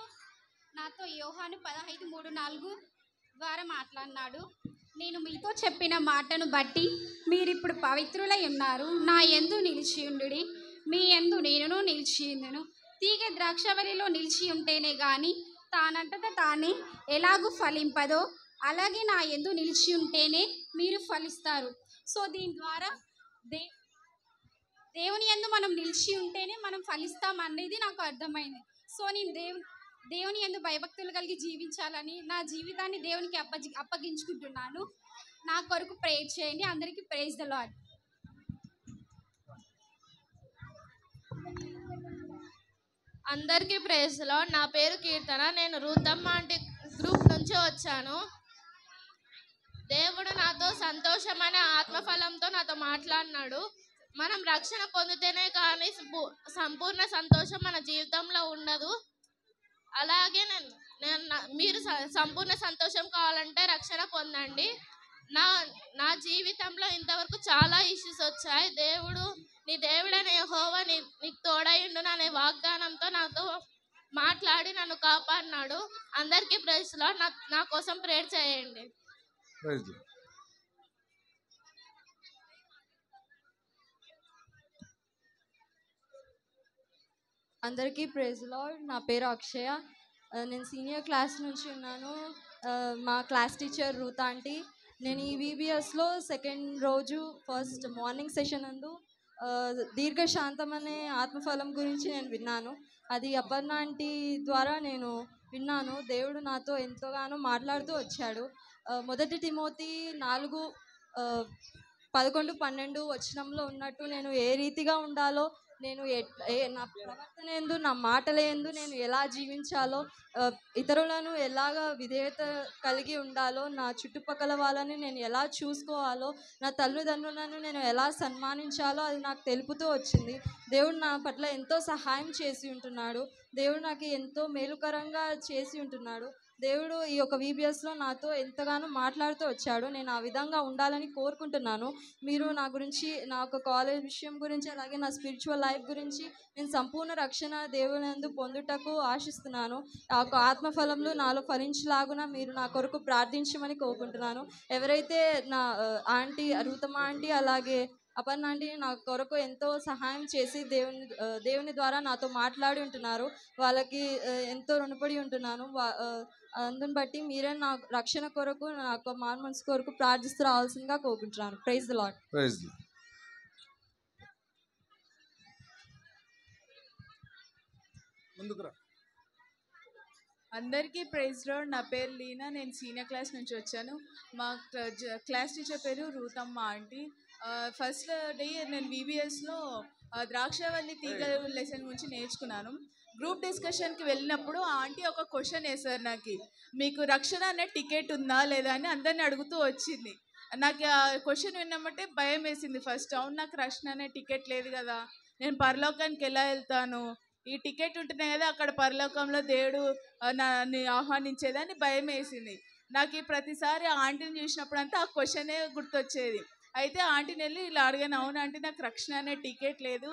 నాతో యోహాను 15:3-4 ద్వారా మాట్లాడినాడు. నేను మీతో చెప్పిన మాటను బట్టి మీరిప్పుడు పవిత్రులై ఉన్నారు. నా యందు నిలిచియుండుడి, మీ యందు నేనును నిలిచియుందును. తీగ ద్రాక్షవల్లిలో నిలిచి ఉంటేనే కానీ తానంతట తానే ఎలాగూ ఫలింపదో అలాగే నా యందు నిలిచి ఉంటేనే మీరు ఫలిస్తారు. సో దీని ద్వారా దేవుని యందు మనం నిలిచి ఉంటేనే మనం ఫలిస్తాం అనేది నాకు అర్థమైంది. సో నేను దేవుని యందు భయభక్తులు కలిగి జీవించాలని నా జీవితాన్ని దేవునికి అప్పగించుకుంటున్నాను. నా కొరకు ప్రేయర్ చేయండి. అందరికీ ప్రైజ్ ద లార్డ్. అందరికీ ప్రైజ్ లార్డ్. నా పేరు కీర్తన. నేను రూతమ్మ ఆంటీ గ్రూప్ నుంచి వచ్చాను. దేవుడు నాతో సంతోషమైన ఆత్మఫలంతో నాతో మాట్లాడినాడు. మనం రక్షణ పొందితేనే కానీ సంపూర్ణ సంతోషం మన జీవితంలో ఉండదు. అలాగే మీరు సంపూర్ణ సంతోషం కావాలంటే రక్షణ పొందండి. నా జీవితంలో ఇంతవరకు చాలా ఇష్యూస్ వచ్చాయి. నీ దేవుడైన యెహోవా నీకు తోడైండు అనే వాగ్దానంతో నాతో మాట్లాడి నన్ను కాపాడినాడు. అందరికీ ప్రైజ్ లార్డ్. నా కోసం ప్రేయర్ చేయండి. అందరికీ ప్రైజ్ లార్డ్. నా పేరు అక్షయ. నేను సీనియర్ క్లాస్ నుంచి ఉన్నాను. మా క్లాస్ టీచర్ రూత్ ఆంటీ. నేను ఈ వీబీఎస్లో సెకండ్ రోజు ఫస్ట్ మార్నింగ్ సెషన్ నందు దీర్ఘశాంతం అనే ఆత్మఫలం గురించి నేను విన్నాను. అది అపర్ణ ఆంటీ ద్వారా నేను విన్నాను. దేవుడు నాతో ఎంతగానో మాట్లాడుతూ వచ్చాడు. మొదటి తిమోతి 4:11-12 వచనంలో ఉన్నట్టు నేను ఏ రీతిగా ఉండాలో, నేను నా ప్రవర్తన ఎందు, నా మాటల ఎందు నేను ఎలా జీవించాలో, ఇతరులను ఎలాగ విధేయత కలిగి ఉండాలో, నా చుట్టుపక్కల వాళ్ళని నేను ఎలా చూసుకోవాలో, నా తల్లిదండ్రులను నేను ఎలా సన్మానించాలో అది నాకు తెలుపుతూ వచ్చింది. దేవుడు నా పట్ల ఎంతో సహాయం చేసి ఉంటున్నాడు. దేవుడు నాకు ఎంతో మేలుకరంగా చేసి ఉంటున్నాడు. దేవుడు ఈ యొక్క వీబీఎస్లో నాతో ఎంతగానో మాట్లాడుతూ వచ్చాడు. నేను ఆ విధంగా ఉండాలని కోరుకుంటున్నాను. మీరు నా గురించి, నా యొక్క కాలేజ్ విషయం గురించి, అలాగే నా స్పిరిచువల్ లైఫ్ గురించి నేను సంపూర్ణ రక్షణ దేవుని యందు పొందుటకు ఆశిస్తున్నాను. ఆ యొక్క ఆత్మఫలంలో నాలో ఫలించలాగున మీరు నా కొరకు ప్రార్థించమని కోరుకుంటున్నాను. ఎవరైతే నా ఆంటీ రూతమ్మ ఆంటీ అలాగే అపర్ణ ఆంటీ నా కొరకు ఎంతో సహాయం చేసి దేవుని ద్వారా నాతో మాట్లాడి ఉంటున్నారు, వాళ్ళకి ఎంతో రుణపడి ఉంటున్నాను. అందుని బట్టి మీరే నా రక్షణ కొరకు, నా యొక్క మారు మనసు కొరకు ప్రార్థిస్తూ రావాల్సిందిగా కోరుకుంటున్నాను. Praise the Lord. అందరికీ ప్రైజ్ లార్డ్. నా పేరు లీనా. నేను సీనియర్ క్లాస్ నుంచి వచ్చాను. మా క్లాస్ టీచర్ పేరు రూతమ్మ ఆంటీ. ఫస్ట్ డే నేను వీబీఎస్లో ద్రాక్షవల్లి తీగ లెసన్ గురించి నేర్చుకున్నాను. గ్రూప్ డిస్కషన్కి వెళ్ళినప్పుడు ఆ ఆంటీ ఒక క్వశ్చన్ వేశారు నాకు, మీకు రక్షణ అనే టికెట్ ఉందా లేదా అని అందరిని అడుగుతూ వచ్చింది. నాకు ఆ క్వశ్చన్ విన్నమంటే భయం వేసింది ఫస్ట్. అవును, నాకు రక్షణ అనే టికెట్ లేదు కదా, నేను పరలోకానికి ఎలా వెళ్తాను, ఈ టికెట్ ఉంటేనే కదా అక్కడ పరలోకంలో దేవుడు నన్ను ఆహ్వానించేదని భయం వేసింది నాకు. ప్రతిసారి ఆ ఆంటీని చూసినప్పుడు అంతా ఆ క్వశ్చనే గుర్తొచ్చేది. అయితే ఆంటీని వెళ్ళి ఇలా అడిగాను, అవును ఆంటీ నాకు రక్షణ అనే టికెట్ లేదు,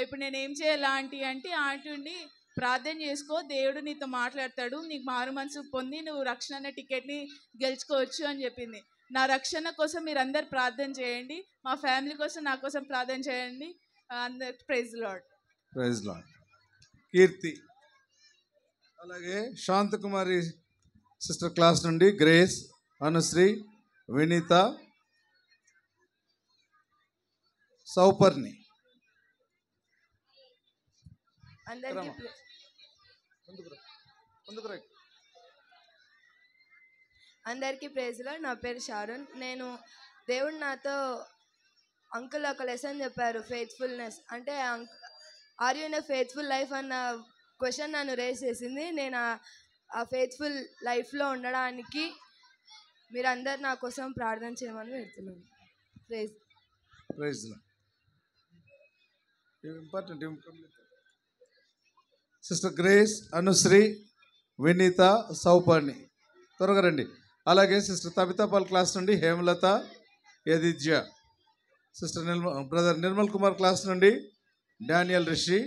ఇప్పుడు నేను ఏం చేయాలి ఆంటీ అంటే, ఆంటీ ఉండి ప్రార్థన చేసుకో, దేవుడు నీతో మాట్లాడతాడు, నీకు మారు మనసు పొంది నువ్వు రక్షణ అనే టికెట్ని గెలుచుకోవచ్చు అని చెప్పింది. నా రక్షణ కోసం మీరు అందరు ప్రార్థన చేయండి, మా ఫ్యామిలీ కోసం నా కోసం ప్రార్థన చేయండి. అందరు praise Lord. Praise Lord. Keerthi, అలాగే శాంతకుమారి సిస్టర్ క్లాస్ నుండి గ్రేస్, అనుశ్రీ, వినీత, సౌపర్ణి. అందరికీ ప్రైజ్ లార్డ్. నా పేరు షారోన్. నేను దేవుడు నాతో అంకుల్ ఒక లెసన్ చెప్పారు, ఫెయిత్ఫుల్నెస్ అంటే are you in a faithful life అన్న క్వశ్చన్ నన్ను రేస్ చేసింది. నేను ఆ ఫెయిత్ఫుల్ లైఫ్లో ఉండడానికి మీరందరు నా కోసం ప్రార్థన చేయమని పెడుతున్నాను. Praise sister Grace, Anushree, Vineetha, Souparni త్వరగా రండి. అలాగే సిస్టర్ తబితాపాల్ క్లాస్ నుండి హేమలత యదిజ్య, sister brother Nirmal Kumar class నుండి Daniel Rishi,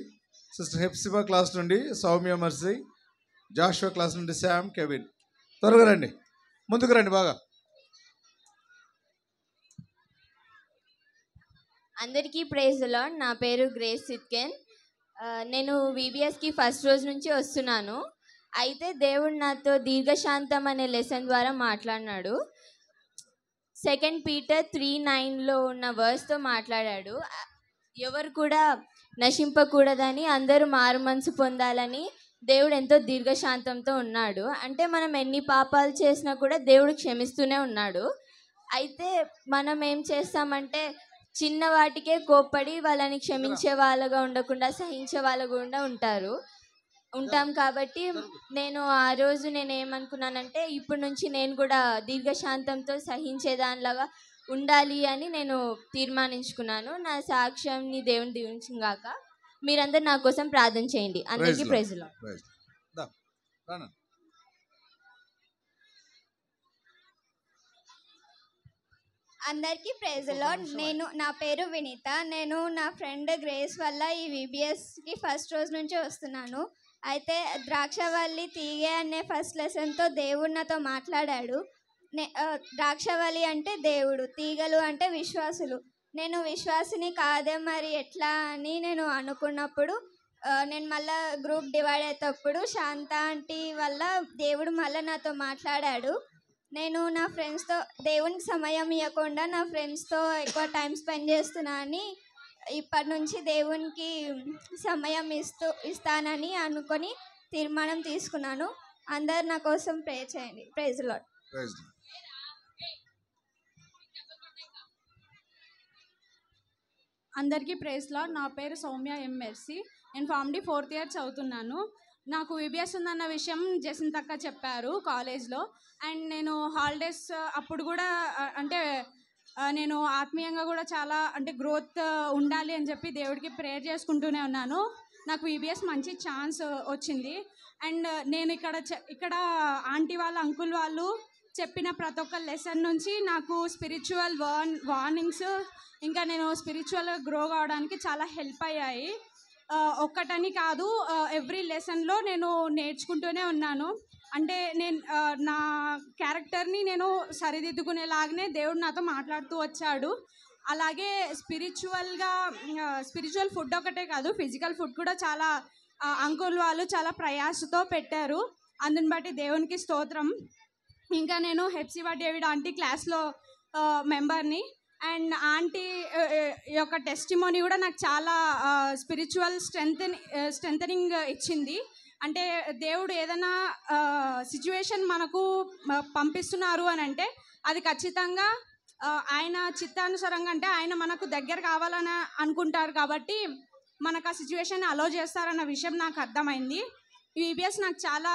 sister Hepzibah class నుండి సౌమ్య మర్సి, జాషువా క్లాస్ నుండి శామ్ కెవిన్. త్వరగా రండి, ముందుకు రండి బాగా. అందరికీ ప్రైజ్ ది లార్డ్. నా పేరు గ్రేస్ సిట్కెన్. నేను వీబీఎస్కి ఫస్ట్ రోజు నుంచి వస్తున్నాను. అయితే దేవుడు నాతో దీర్ఘశాంతం అనే లెసన్ ద్వారా మాట్లాడినాడు. 2 Peter 3:9 ఉన్న వర్స్తో మాట్లాడాడు. ఎవరు కూడా నశింపకూడదని, అందరూ మారు మనసు పొందాలని దేవుడు ఎంతో దీర్ఘశాంతంతో ఉన్నాడు. అంటే మనం ఎన్ని పాపాలు చేసినా కూడా దేవుడు క్షమిస్తూనే ఉన్నాడు. అయితే మనం ఏం చేస్తామంటే చిన్న వాటికే కోప్పడి వాళ్ళని క్షమించే వాళ్ళగా ఉండకుండా సహించే వాళ్ళగా ఉంటాం. కాబట్టి నేను ఆ రోజు ఏమనుకున్నానంటే ఇప్పటి నుంచి నేను కూడా దీర్ఘశాంతంతో సహించేదానిలాగా ఉండాలి అని నేను తీర్మానించుకున్నాను. నా సాక్ష్యంని దేవుని దీవించును గాక. మీరందరూ నా కోసం ప్రార్థన చేయండి. అందరికీ ప్రైజ్ ది లార్డ్. అందరికీ ప్రైజ్ ది లార్డ్. నా పేరు వినీత. నేను నా ఫ్రెండ్ గ్రేస్ వల్ల ఈ వీబీఎస్కి ఫస్ట్ రోజు నుంచి వస్తున్నాను. అయితే ద్రాక్షవల్లి తీగే అనే ఫస్ట్ లెసన్తో దేవుడు నాతో మాట్లాడాడు. ద్రాక్షవల్లి అంటే దేవుడు, తీగలు అంటే విశ్వాసులు. నేను విశ్వాసిని కాదే మరి ఎట్లా అని నేను అనుకున్నప్పుడు నేను మళ్ళీ గ్రూప్ డివైడ్ అయ్యేటప్పుడు శాంత ఆంటీ వల్ల దేవుడు మళ్ళీ నాతో మాట్లాడాడు. నేను నా ఫ్రెండ్స్తో దేవునికి సమయం ఇవ్వకుండా నా ఫ్రెండ్స్తో ఎక్కువ టైం స్పెండ్ చేస్తున్నా అని ఇప్పటి నుంచి దేవునికి సమయం ఇస్తానని అనుకొని తీర్మానం తీసుకున్నాను. అందరు నా కోసం ప్రే చేయండి. Praise the Lord. అందరికీ ప్రైజ్ లార్డ్. నా పేరు సౌమ్య ఎంఎస్సి. నేను ఫార్మ్ 4th ఇయర్ చదువుతున్నాను. నాకు వీబీఎస్ ఉందన్న విషయం జసింతక్క చెప్పారు కాలేజ్లో. అండ్ నేను హాలిడేస్ అప్పుడు కూడా అంటే నేను ఆత్మీయంగా కూడా చాలా అంటే గ్రోత్ ఉండాలి అని చెప్పి దేవుడికి ప్రేయర్ చేసుకుంటూనే ఉన్నాను. నాకు వీబీఎస్ మంచి ఛాన్స్ వచ్చింది. అండ్ నేను ఇక్కడ ఆంటీ వాళ్ళు అంకుల్ వాళ్ళు చెప్పిన ప్రతి ఒక్క లెసన్ నుంచి నాకు స్పిరిచువల్ వార్నింగ్స్ ఇంకా నేను స్పిరిచువల్గా గ్రో కావడానికి చాలా హెల్ప్ అయ్యాయి. ఒక్కటని కాదు, ఎవ్రీ లెసన్లో నేను నేర్చుకుంటూనే ఉన్నాను. అంటే నేను నా క్యారెక్టర్ని నేను సరిదిద్దుకునేలాగానే దేవుడు నాతో మాట్లాడుతూ వచ్చాడు. అలాగే స్పిరిచువల్ ఫుడ్ ఒకటే కాదు, ఫిజికల్ ఫుడ్ కూడా చాలా అంకుల్ వాళ్ళు చాలా ప్రయాసతో పెట్టారు. అందుని బట్టి దేవునికి స్తోత్రం. ఇంకా నేను హెప్సిబా డేవిడ్ ఆంటీ క్లాస్లో మెంబర్ని. అండ్ ఆంటీ యొక్క టెస్టిమోనీ కూడా నాకు చాలా స్పిరిచువల్ స్ట్రెంథనింగ్ ఇచ్చింది. అంటే దేవుడు ఏదైనా సిచ్యువేషన్ మనకు పంపిస్తున్నారు అని అంటే అది ఖచ్చితంగా ఆయన చిత్తానుసారంగా, అంటే ఆయన మనకు దగ్గర కావాలని అనుకుంటారు కాబట్టి మనకు ఆ సిచ్యువేషన్ అలో చేస్తారన్న విషయం నాకు అర్థమైంది. వీబీఎస్ నాకు చాలా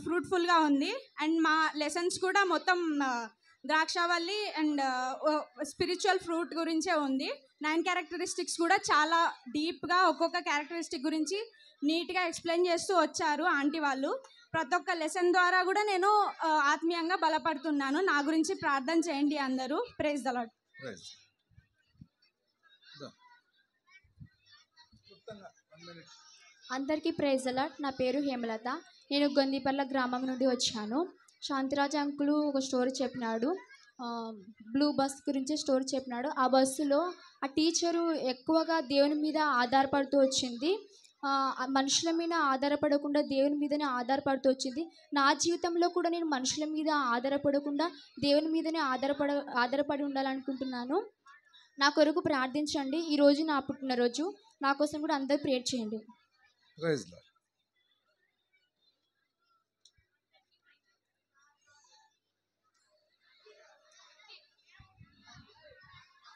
ఫ్రూట్ఫుల్గా ఉంది. అండ్ మా లెసన్స్ కూడా మొత్తం ద్రాక్షవల్లి అండ్ స్పిరిచువల్ ఫ్రూట్ గురించే ఉంది. 9 క్యారెక్టరిస్టిక్స్ కూడా చాలా డీప్గా ఒక్కొక్క క్యారెక్టరిస్టిక్ గురించి నీట్గా ఎక్స్ప్లెయిన్ చేస్తూ వచ్చారు ఆంటీ వాళ్ళు. ప్రతి ఒక్క లెసన్ ద్వారా కూడా నేను ఆత్మీయంగా బలపడుతున్నాను. నా గురించి ప్రార్థన చేయండి అందరూ. Praise the Lord. అందరికీ ప్రైజ్ ది లార్డ్. నా పేరు హేమలత. నేను గొందిపర్ల గ్రామం నుండి వచ్చాను. శాంతిరాజ్ అంకులు ఒక స్టోరీ చెప్పినాడు, బ్లూ బస్ గురించి స్టోరీ చెప్పినాడు. ఆ బస్సులో ఆ టీచరు ఎక్కువగా దేవుని మీద ఆధారపడుతూ వచ్చింది. మనుషుల మీద ఆధారపడకుండా దేవుని మీదనే ఆధారపడుతూ వచ్చింది. నా జీవితంలో కూడా నేను మనుషుల మీద ఆధారపడకుండా దేవుని మీదనే ఆధారపడి ఉండాలనుకుంటున్నాను. నా కొరకు ప్రార్థించండి. ఈరోజు నా పుట్టినరోజు. నా కోసం కూడా అందరూ ప్రేయర్ చేయండి.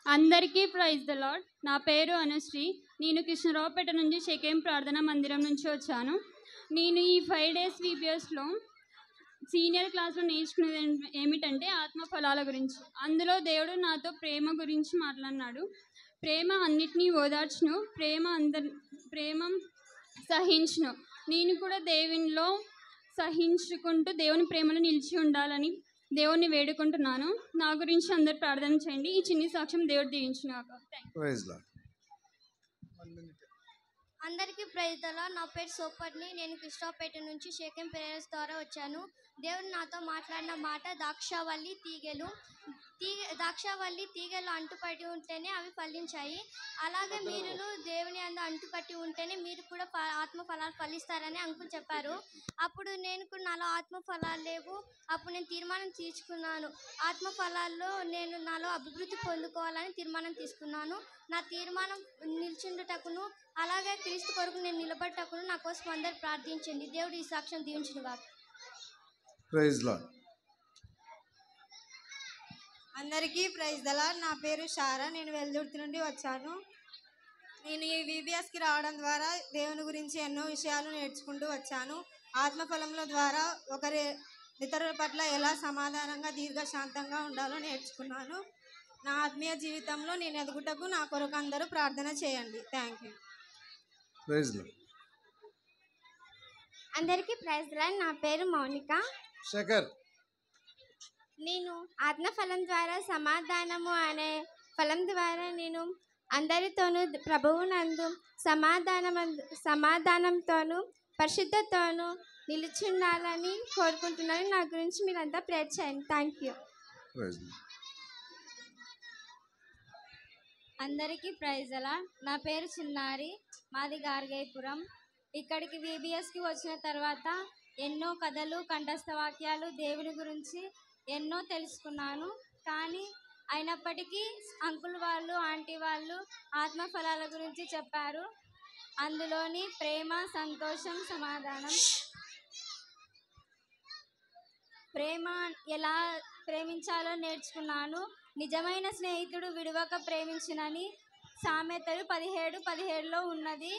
అందరికీ ప్రైజ్ ద లార్డ్. నా పేరు అనుశ్రీ. నేను కృష్ణరావుపేట నుంచి షకేం ప్రార్థనా మందిరం నుంచి వచ్చాను. నేను ఈ 5 days వీబీఎస్లో సీనియర్ క్లాస్లో నేర్చుకునేది ఏమిటంటే ఆత్మఫలాల గురించి. అందులో దేవుడు నాతో ప్రేమ గురించి మాట్లాడినాడు. ప్రేమ అన్నిటినీ ఓదార్చును, ప్రేమ సహించును. నేను కూడా దేవునిలో సహించుకుంటూ దేవుని ప్రేమలో నిలిచి ఉండాలని దేవుణ్ణి వేడుకుంటున్నాను. నా గురించి అందరు ప్రార్థన చేయండి. ఈ చిన్ని సాక్ష్యం దేవుడు దీవించుగాక. Praise Lord. అందరికీ ప్రైజ్లా. నా పేరు సోపర్ని. నేను కృష్ణాపేట నుంచి షేకెం ప్రేయర్స్ ద్వారా వచ్చాను. దేవుడు నాతో మాట్లాడిన మాట ద్రాక్షావల్లి తీగలు అంటుపట్టి ఉంటేనే అవి ఫలించాయి. అలాగే మీరు దేవుని అందు అంటుపట్టి ఉంటేనే మీరు కూడా ఆత్మ ఫలాలు ఫలిస్తారని అంకుల్ చెప్పారు. అప్పుడు నేను కూడా నాలో ఆత్మ ఫలాలు లేవు. అప్పుడు నేను తీర్మానం తీసుకున్నాను. ఆత్మ ఫలాల్లో నేను నాలో అభివృద్ధి పొందుకోవాలని తీర్మానం తీసుకున్నాను. నా తీర్మానం నిల్చుండుటకును అలాగే క్రీస్తు కొరకు నేను నిలబడటకును నా కోసం అందరు ప్రార్థించండి. దేవుడు ఈ సాక్ష్యం దీవించునుగా. Praise Lord. అందరికీ ప్రైజ్ ద లార్డ్. నా పేరు షారా. నేను వెల్దుర్తి నుండి వచ్చాను. నేను ఈ VBSకి రావడం ద్వారా దేవుని గురించి ఎన్నో విషయాలు నేర్చుకుంటూ వచ్చాను. ఆత్మఫలంలో ద్వారా ఇతరుల పట్ల ఎలా సమాధానంగా దీర్ఘశాంతంగా ఉండాలో నేర్చుకున్నాను. నా ఆత్మీయ జీవితంలో నేను ఎదుగుటకు నా కొరకు అందరూ ప్రార్థన చేయండి. Thank you. Praise Lord. అందరికీ ప్రైజ్ లార్డ్. నా పేరు మౌనిక. శేఖర్. నేను ఆత్మఫలం ద్వారా సమాధానము అనే ఫలం ద్వారా నేను అందరితోనూ ప్రభువునందు సమాధానంతోనూ పరిశుద్ధతోనూ నిలుచుండాలని కోరుకుంటున్నాను. నా గురించి మీరంతా ప్రేర్ చేయండి. Thank you. అందరికీ ప్రైజ్ అలా. నా పేరు చిన్నారి. మాది గార్గేపురం. ఇక్కడికి VBSకి వచ్చిన తర్వాత ఎన్నో కథలు కంఠస్థ వాక్యాలు దేవుని గురించి ఎన్నో తెలుసుకున్నాను. కానీ అయినప్పటికీ అంకుల్ వాళ్ళు ఆంటీ వాళ్ళు ఆత్మఫలాల గురించి చెప్పారు. అందులోని ప్రేమ, సంతోషం, సమాధానం. ప్రేమ ఎలా ప్రేమించాలో నేర్చుకున్నాను. నిజమైన స్నేహితుడు విడువక ప్రేమించునని సామెతలు 17:17లో ఉన్నది.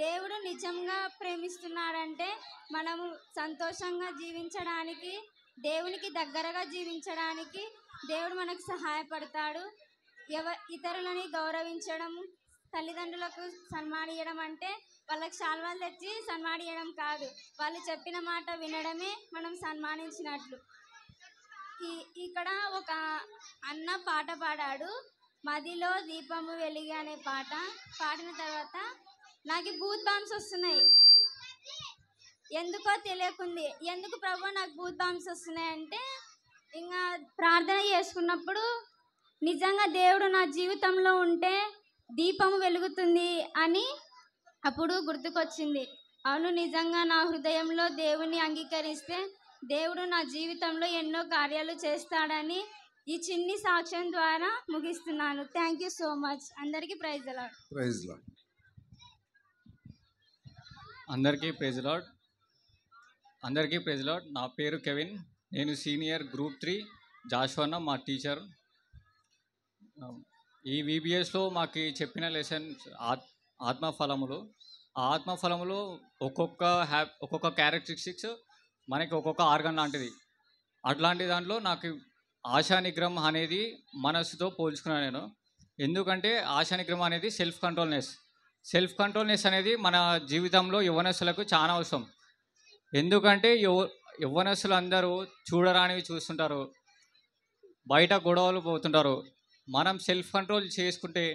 దేవుడు నిజంగా ప్రేమిస్తున్నాడంటే మనము సంతోషంగా జీవించడానికి, దేవునికి దగ్గరగా జీవించడానికి దేవుడు మనకు సహాయపడతాడు. ఇతరులని గౌరవించడం, తల్లిదండ్రులకు సన్మానియడం అంటే వాళ్ళకి శాల్వాలు తెచ్చి సన్మానియడం కాదు, వాళ్ళు చెప్పిన మాట వినడమే మనం సన్మానించినట్లు. ఇక్కడ ఒక అన్న పాట పాడాడు, మదిలో దీపము వెలిగి అనే పాట. పాడిన తర్వాత నాకు బూత్ బాంబ్స్ వస్తున్నాయి. ఎందుకో తెలియకుంది. ఎందుకు ప్రభు నాకు బూత్ బాంబ్స్ వస్తున్నాయి అంటే, ఇంకా ప్రార్థన చేసుకున్నప్పుడు నిజంగా దేవుడు నా జీవితంలో ఉంటే దీపము వెలుగుతుంది అని అప్పుడు గుర్తుకొచ్చింది. అవును, నిజంగా నా హృదయంలో దేవుని అంగీకరిస్తే దేవుడు నా జీవితంలో ఎన్నో కార్యాలు చేస్తాడని ఈ చిన్ని సాక్ష్యం ద్వారా ముగిస్తున్నాను. Thank you so much. అందరికీ praise the Lord. Praise Lord. అందరికీ ప్రైజ్ లార్డ్. అందరికీ ప్రైజ్ లార్డ్. నా పేరు కెవిన్. నేను సీనియర్ గ్రూప్ 3 జాషువన్న మా టీచర్. ఈ VBSలో మాకు చెప్పిన లెసన్స్ ఆత్మఫలములు. ఆ ఆత్మఫలములు ఒక్కొక్క క్యారెక్టరిస్టిక్స్ మనకి ఒక్కొక్క ఆర్గన్ లాంటిది. అట్లాంటి దాంట్లో నాకు ఆశా నిగ్రహం అనేది మనస్సుతో పోల్చుకున్నాను నేను. ఎందుకంటే ఆశా నిగ్రహం అనేది సెల్ఫ్ కంట్రోల్నెస్ అనేది మన జీవితంలో యవ్వనస్తులకు చాలా అవసరం. ఎందుకంటే యవ్వనస్తులు అందరూ చూడరానివి చూస్తుంటారు, బయట గొడవలు పోతుంటారు. మనం సెల్ఫ్ కంట్రోల్ చేసుకుంటే,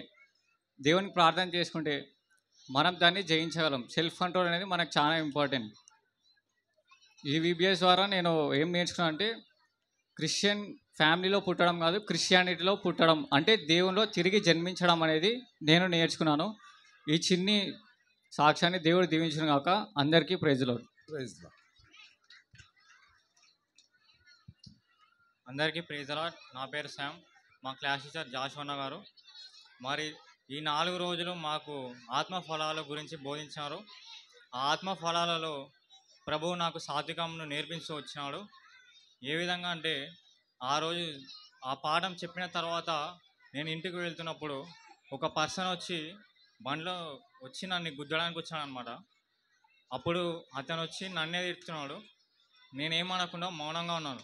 దేవునికి ప్రార్థన చేసుకుంటే మనం దాన్ని జయించగలం. సెల్ఫ్ కంట్రోల్ అనేది మనకు చాలా ఇంపార్టెంట్. ఈ VBS ద్వారా నేను ఏం నేర్చుకున్నాను అంటే, క్రిస్టియన్ ఫ్యామిలీలో పుట్టడం కాదు, క్రిస్టియానిటీలో పుట్టడం అంటే దేవునిలో తిరిగి జన్మించడం అనేది నేను నేర్చుకున్నాను. ఈ చిన్ని సాక్ష్యాన్ని దేవుడు దీవించును గాక. అందరికీ ప్రైజ్ లార్డ్. అందరికీ ప్రైజ్ లార్డ్. నా పేరు శామ్. మా క్లాస్ టీచర్ జాషువన్న గారు. మరి ఈ 4 రోజులు మాకు ఆత్మఫలాల గురించి బోధించారు. ఆ ఆత్మఫలాలలో ప్రభువు నాకు సాత్వికంను నేర్పించి వచ్చినాడు. ఏ విధంగా అంటే, ఆ రోజు ఆ పాఠం చెప్పిన తర్వాత నేను ఇంటికి వెళ్తున్నప్పుడు ఒక పర్సన్ వచ్చి బండ్లో వచ్చి నన్ను గుద్దడానికి వచ్చాను అనమాట. అప్పుడు అతను వచ్చి నన్నే తిడుతున్నాడు. నేనేమనకుండా మౌనంగా ఉన్నాను.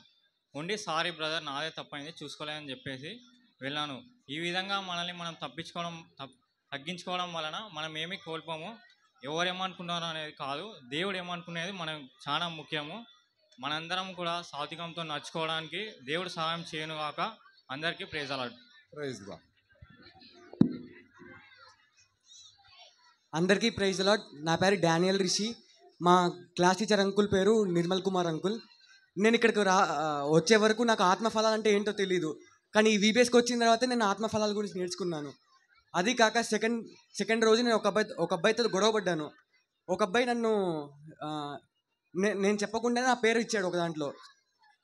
ఉండి సారీ బ్రదర్, నాదే తప్పైంది, చూసుకోలేదని చెప్పేసి వెళ్ళాను. ఈ విధంగా మనల్ని మనం తగ్గించుకోవడం వలన మనం ఏమీ కోల్పోము. ఎవరు ఏమనుకున్నారో అనేది కాదు, దేవుడు ఏమనుకునేది మనం చాలా ముఖ్యము. మనందరం కూడా సాత్వికంతో నడుచుకోవడానికి దేవుడు సహాయం చేయను గాక. అందరికీ ప్రైజ్ అలాడ్. ప్రైజ్ గా. అందరికీ ప్రైజ్ లార్డ్. నా పేరు డానియల్ రిషి. మా క్లాస్ టీచర్ అంకుల్ పేరు నిర్మల్ కుమార్ అంకుల్. నేను ఇక్కడికి వచ్చే వరకు నాకు ఆత్మఫలాలు అంటే ఏంటో తెలియదు, కానీ ఈ వీబీఎస్కి వచ్చిన తర్వాత నేను ఆత్మఫలాల గురించి నేర్చుకున్నాను. అది కాక సెకండ్ రోజు నేను ఒక అబ్బాయితో గొడవ పడ్డాను. ఒక అబ్బాయి నన్ను నేను చెప్పకుండా నా పేరు ఇచ్చాడు ఒక దాంట్లో.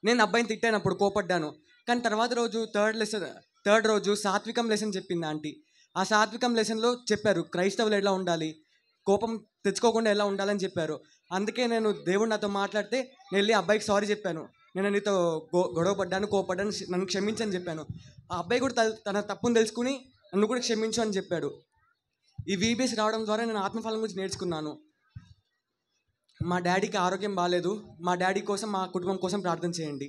నేను అబ్బాయిని తిట్టాను, అప్పుడు కోపడ్డాను. కానీ తర్వాత రోజు థర్డ్ రోజు సాత్వికం లెసన్ చెప్పింది ఆంటీ. ఆ సాత్వికం లెసన్లో చెప్పారు క్రైస్తవులు ఎలా ఉండాలి, కోపం తెచ్చుకోకుండా ఎలా ఉండాలని చెప్పారు. అందుకే నేను దేవుడు నాతో మాట్లాడితే నేను వెళ్ళి అబ్బాయికి సారీ చెప్పాను. నేను నీతో గొడవ పడ్డాను, కోపడ్డాను, నన్ను క్షమించని చెప్పాను. ఆ అబ్బాయి కూడా తన తప్పును తెలుసుకుని నన్ను కూడా క్షమించు అని చెప్పాడు. ఈ వీబీఎస్ రావడం ద్వారా నేను ఆత్మఫలం గురించి నేర్చుకున్నాను. మా డాడీకి ఆరోగ్యం బాగాలేదు. మా డాడీ కోసం, మా కుటుంబం కోసం ప్రార్థన చేయండి.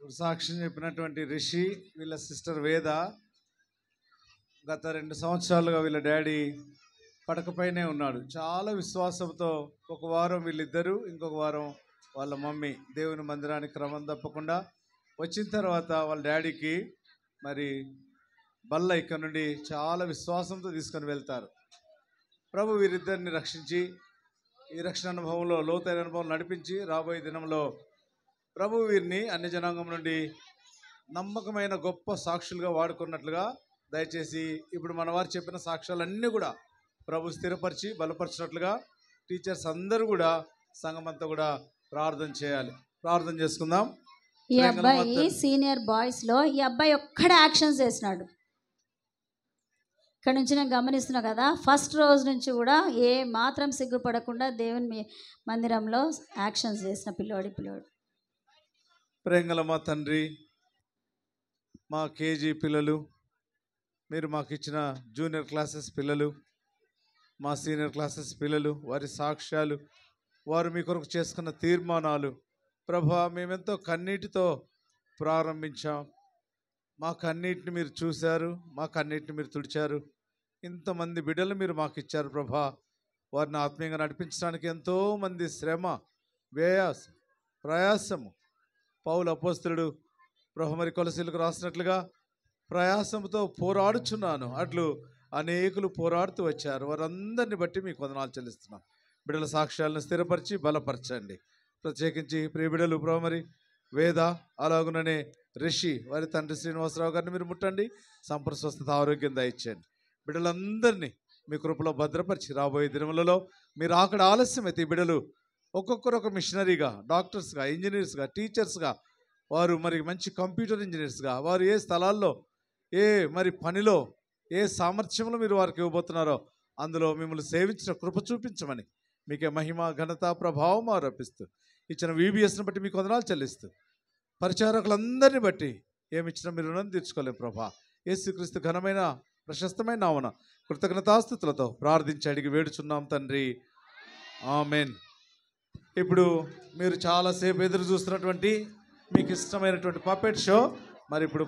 సాక్ష్యం చెప్పినటువంటి రిషి వీళ్ళ సిస్టర్ వేద గత 2 సంవత్సరాలుగా వీళ్ళ డాడీ పడకపైనే ఉన్నాడు. చాలా విశ్వాసంతో ఒక వారం వీళ్ళిద్దరూ, ఇంకొక వారం వాళ్ళ మమ్మీ దేవుని మందిరానికి క్రమం తప్పకుండా వచ్చిన తర్వాత వాళ్ళ డాడీకి మరి బల్ల ఇక్కడ నుండి చాలా విశ్వాసంతో తీసుకొని వెళ్తారు. ప్రభు వీరిద్దరిని రక్షించి ఈ రక్షణ అనుభవంలో లోతైన అనుభవం నడిపించి రాబోయే దినంలో ప్రభు వీరిని అన్ని జనాంగం నుండి నమ్మకమైన గొప్ప సాక్షులుగా వాడుకున్నట్లుగా దయచేసి ఇప్పుడు మన వారు చెప్పిన సాక్ష్యాలన్నీ కూడా ప్రభు స్థిరపరిచి బలపరిచినట్లుగా టీచర్స్ అందరూ కూడా సంఘమంతా కూడా ప్రార్థన చేయాలి. ప్రార్థన చేసుకుందాం. ఈ అబ్బాయి సీనియర్ బాయ్స్లో ఈ అబ్బాయి ఒక్కడే యాక్షన్స్ చేసినాడు. ఇక్కడ నుంచి నేను గమనిస్తున్నా కదా, ఫస్ట్ రోజు నుంచి కూడా ఏ మాత్రం సిగ్గుపడకుండా దేవుని మందిరంలో యాక్షన్స్ చేసిన పిల్లోడు. ప్రేంగల మా తండ్రి, మా కేజీ పిల్లలు, మీరు మాకు ఇచ్చిన జూనియర్ క్లాసెస్ పిల్లలు, మా సీనియర్ క్లాసెస్ పిల్లలు, వారి సాక్ష్యాలు, వారు మీ కొరకు చేసుకున్న తీర్మానాలు ప్రభా మేమెంతో కన్నీటితో ప్రారంభించాం. మా కన్నీటిని మీరు చూశారు, మా కన్నీటిని మీరు తుడిచారు. ఇంతమంది బిడ్డలు మీరు మాకు ఇచ్చారు ప్రభా. వారిని ఆత్మీయంగా నడిపించడానికి ఎంతోమంది శ్రమ, ప్రయాసము. పౌలు అపోస్తలుడు ప్రభు మరి కొలసీలకు రాసినట్లుగా ప్రయాసంతో పోరాడుచున్నాను అట్లు అనేకులు పోరాడుతూ వచ్చారు. వారందరిని బట్టి మీకు వందనాలు చెల్లిస్తున్నాం. బిడ్డల సాక్ష్యాలను స్థిరపరిచి బలపరచండి. ప్రత్యేకించి ప్రియ బిడ్డలు ప్రభు మరి వేద, అలాగుననే రిషి వారి తండ్రి శ్రీనివాసరావు గారిని మీరు ముట్టండి. సంపూర్ణ స్వస్థత, ఆరోగ్యం దయచేయండి. బిడ్డలందరినీ మీ కృపలో భద్రపరిచి రాబోయే దినములలో మీరు అక్కడ ఆలస్యమైతే ఈ బిడ్డలు ఒక్కొక్కరు ఒక మిషనరీగా, డాక్టర్స్గా, ఇంజనీర్స్గా, టీచర్స్గా, వారు మరి మంచి కంప్యూటర్ ఇంజనీర్స్గా, వారు ఏ స్థలాల్లో ఏ మరి పనిలో ఏ సామర్థ్యంలో మీరు వారికి ఇవ్వబోతున్నారో అందులో మిమ్మల్ని సేవించిన కృప చూపించమని మీకే మహిమ, ఘనత, ప్రభావం ఆరోపిస్తూ ఇచ్చిన వీబీఎస్ని బట్టి మీకు వందనాలు చెల్లిస్తూ పరిచారకులందరినీ బట్టి ఏమిచ్చినా మీరు రుణం తీర్చుకోలేము ప్రభా. యేసుక్రీస్తు ఘనమైన ప్రశస్తమైన నామమున కృతజ్ఞతాస్తుతులతో ప్రార్థించి అడిగి వేడుచున్నాం తండ్రి, ఆమెన్. ఇప్పుడు మీరు చాలాసేపు ఎదురు చూస్తున్నటువంటి మీకు ఇష్టమైనటువంటి పపెట్ షో మరి ఇప్పుడు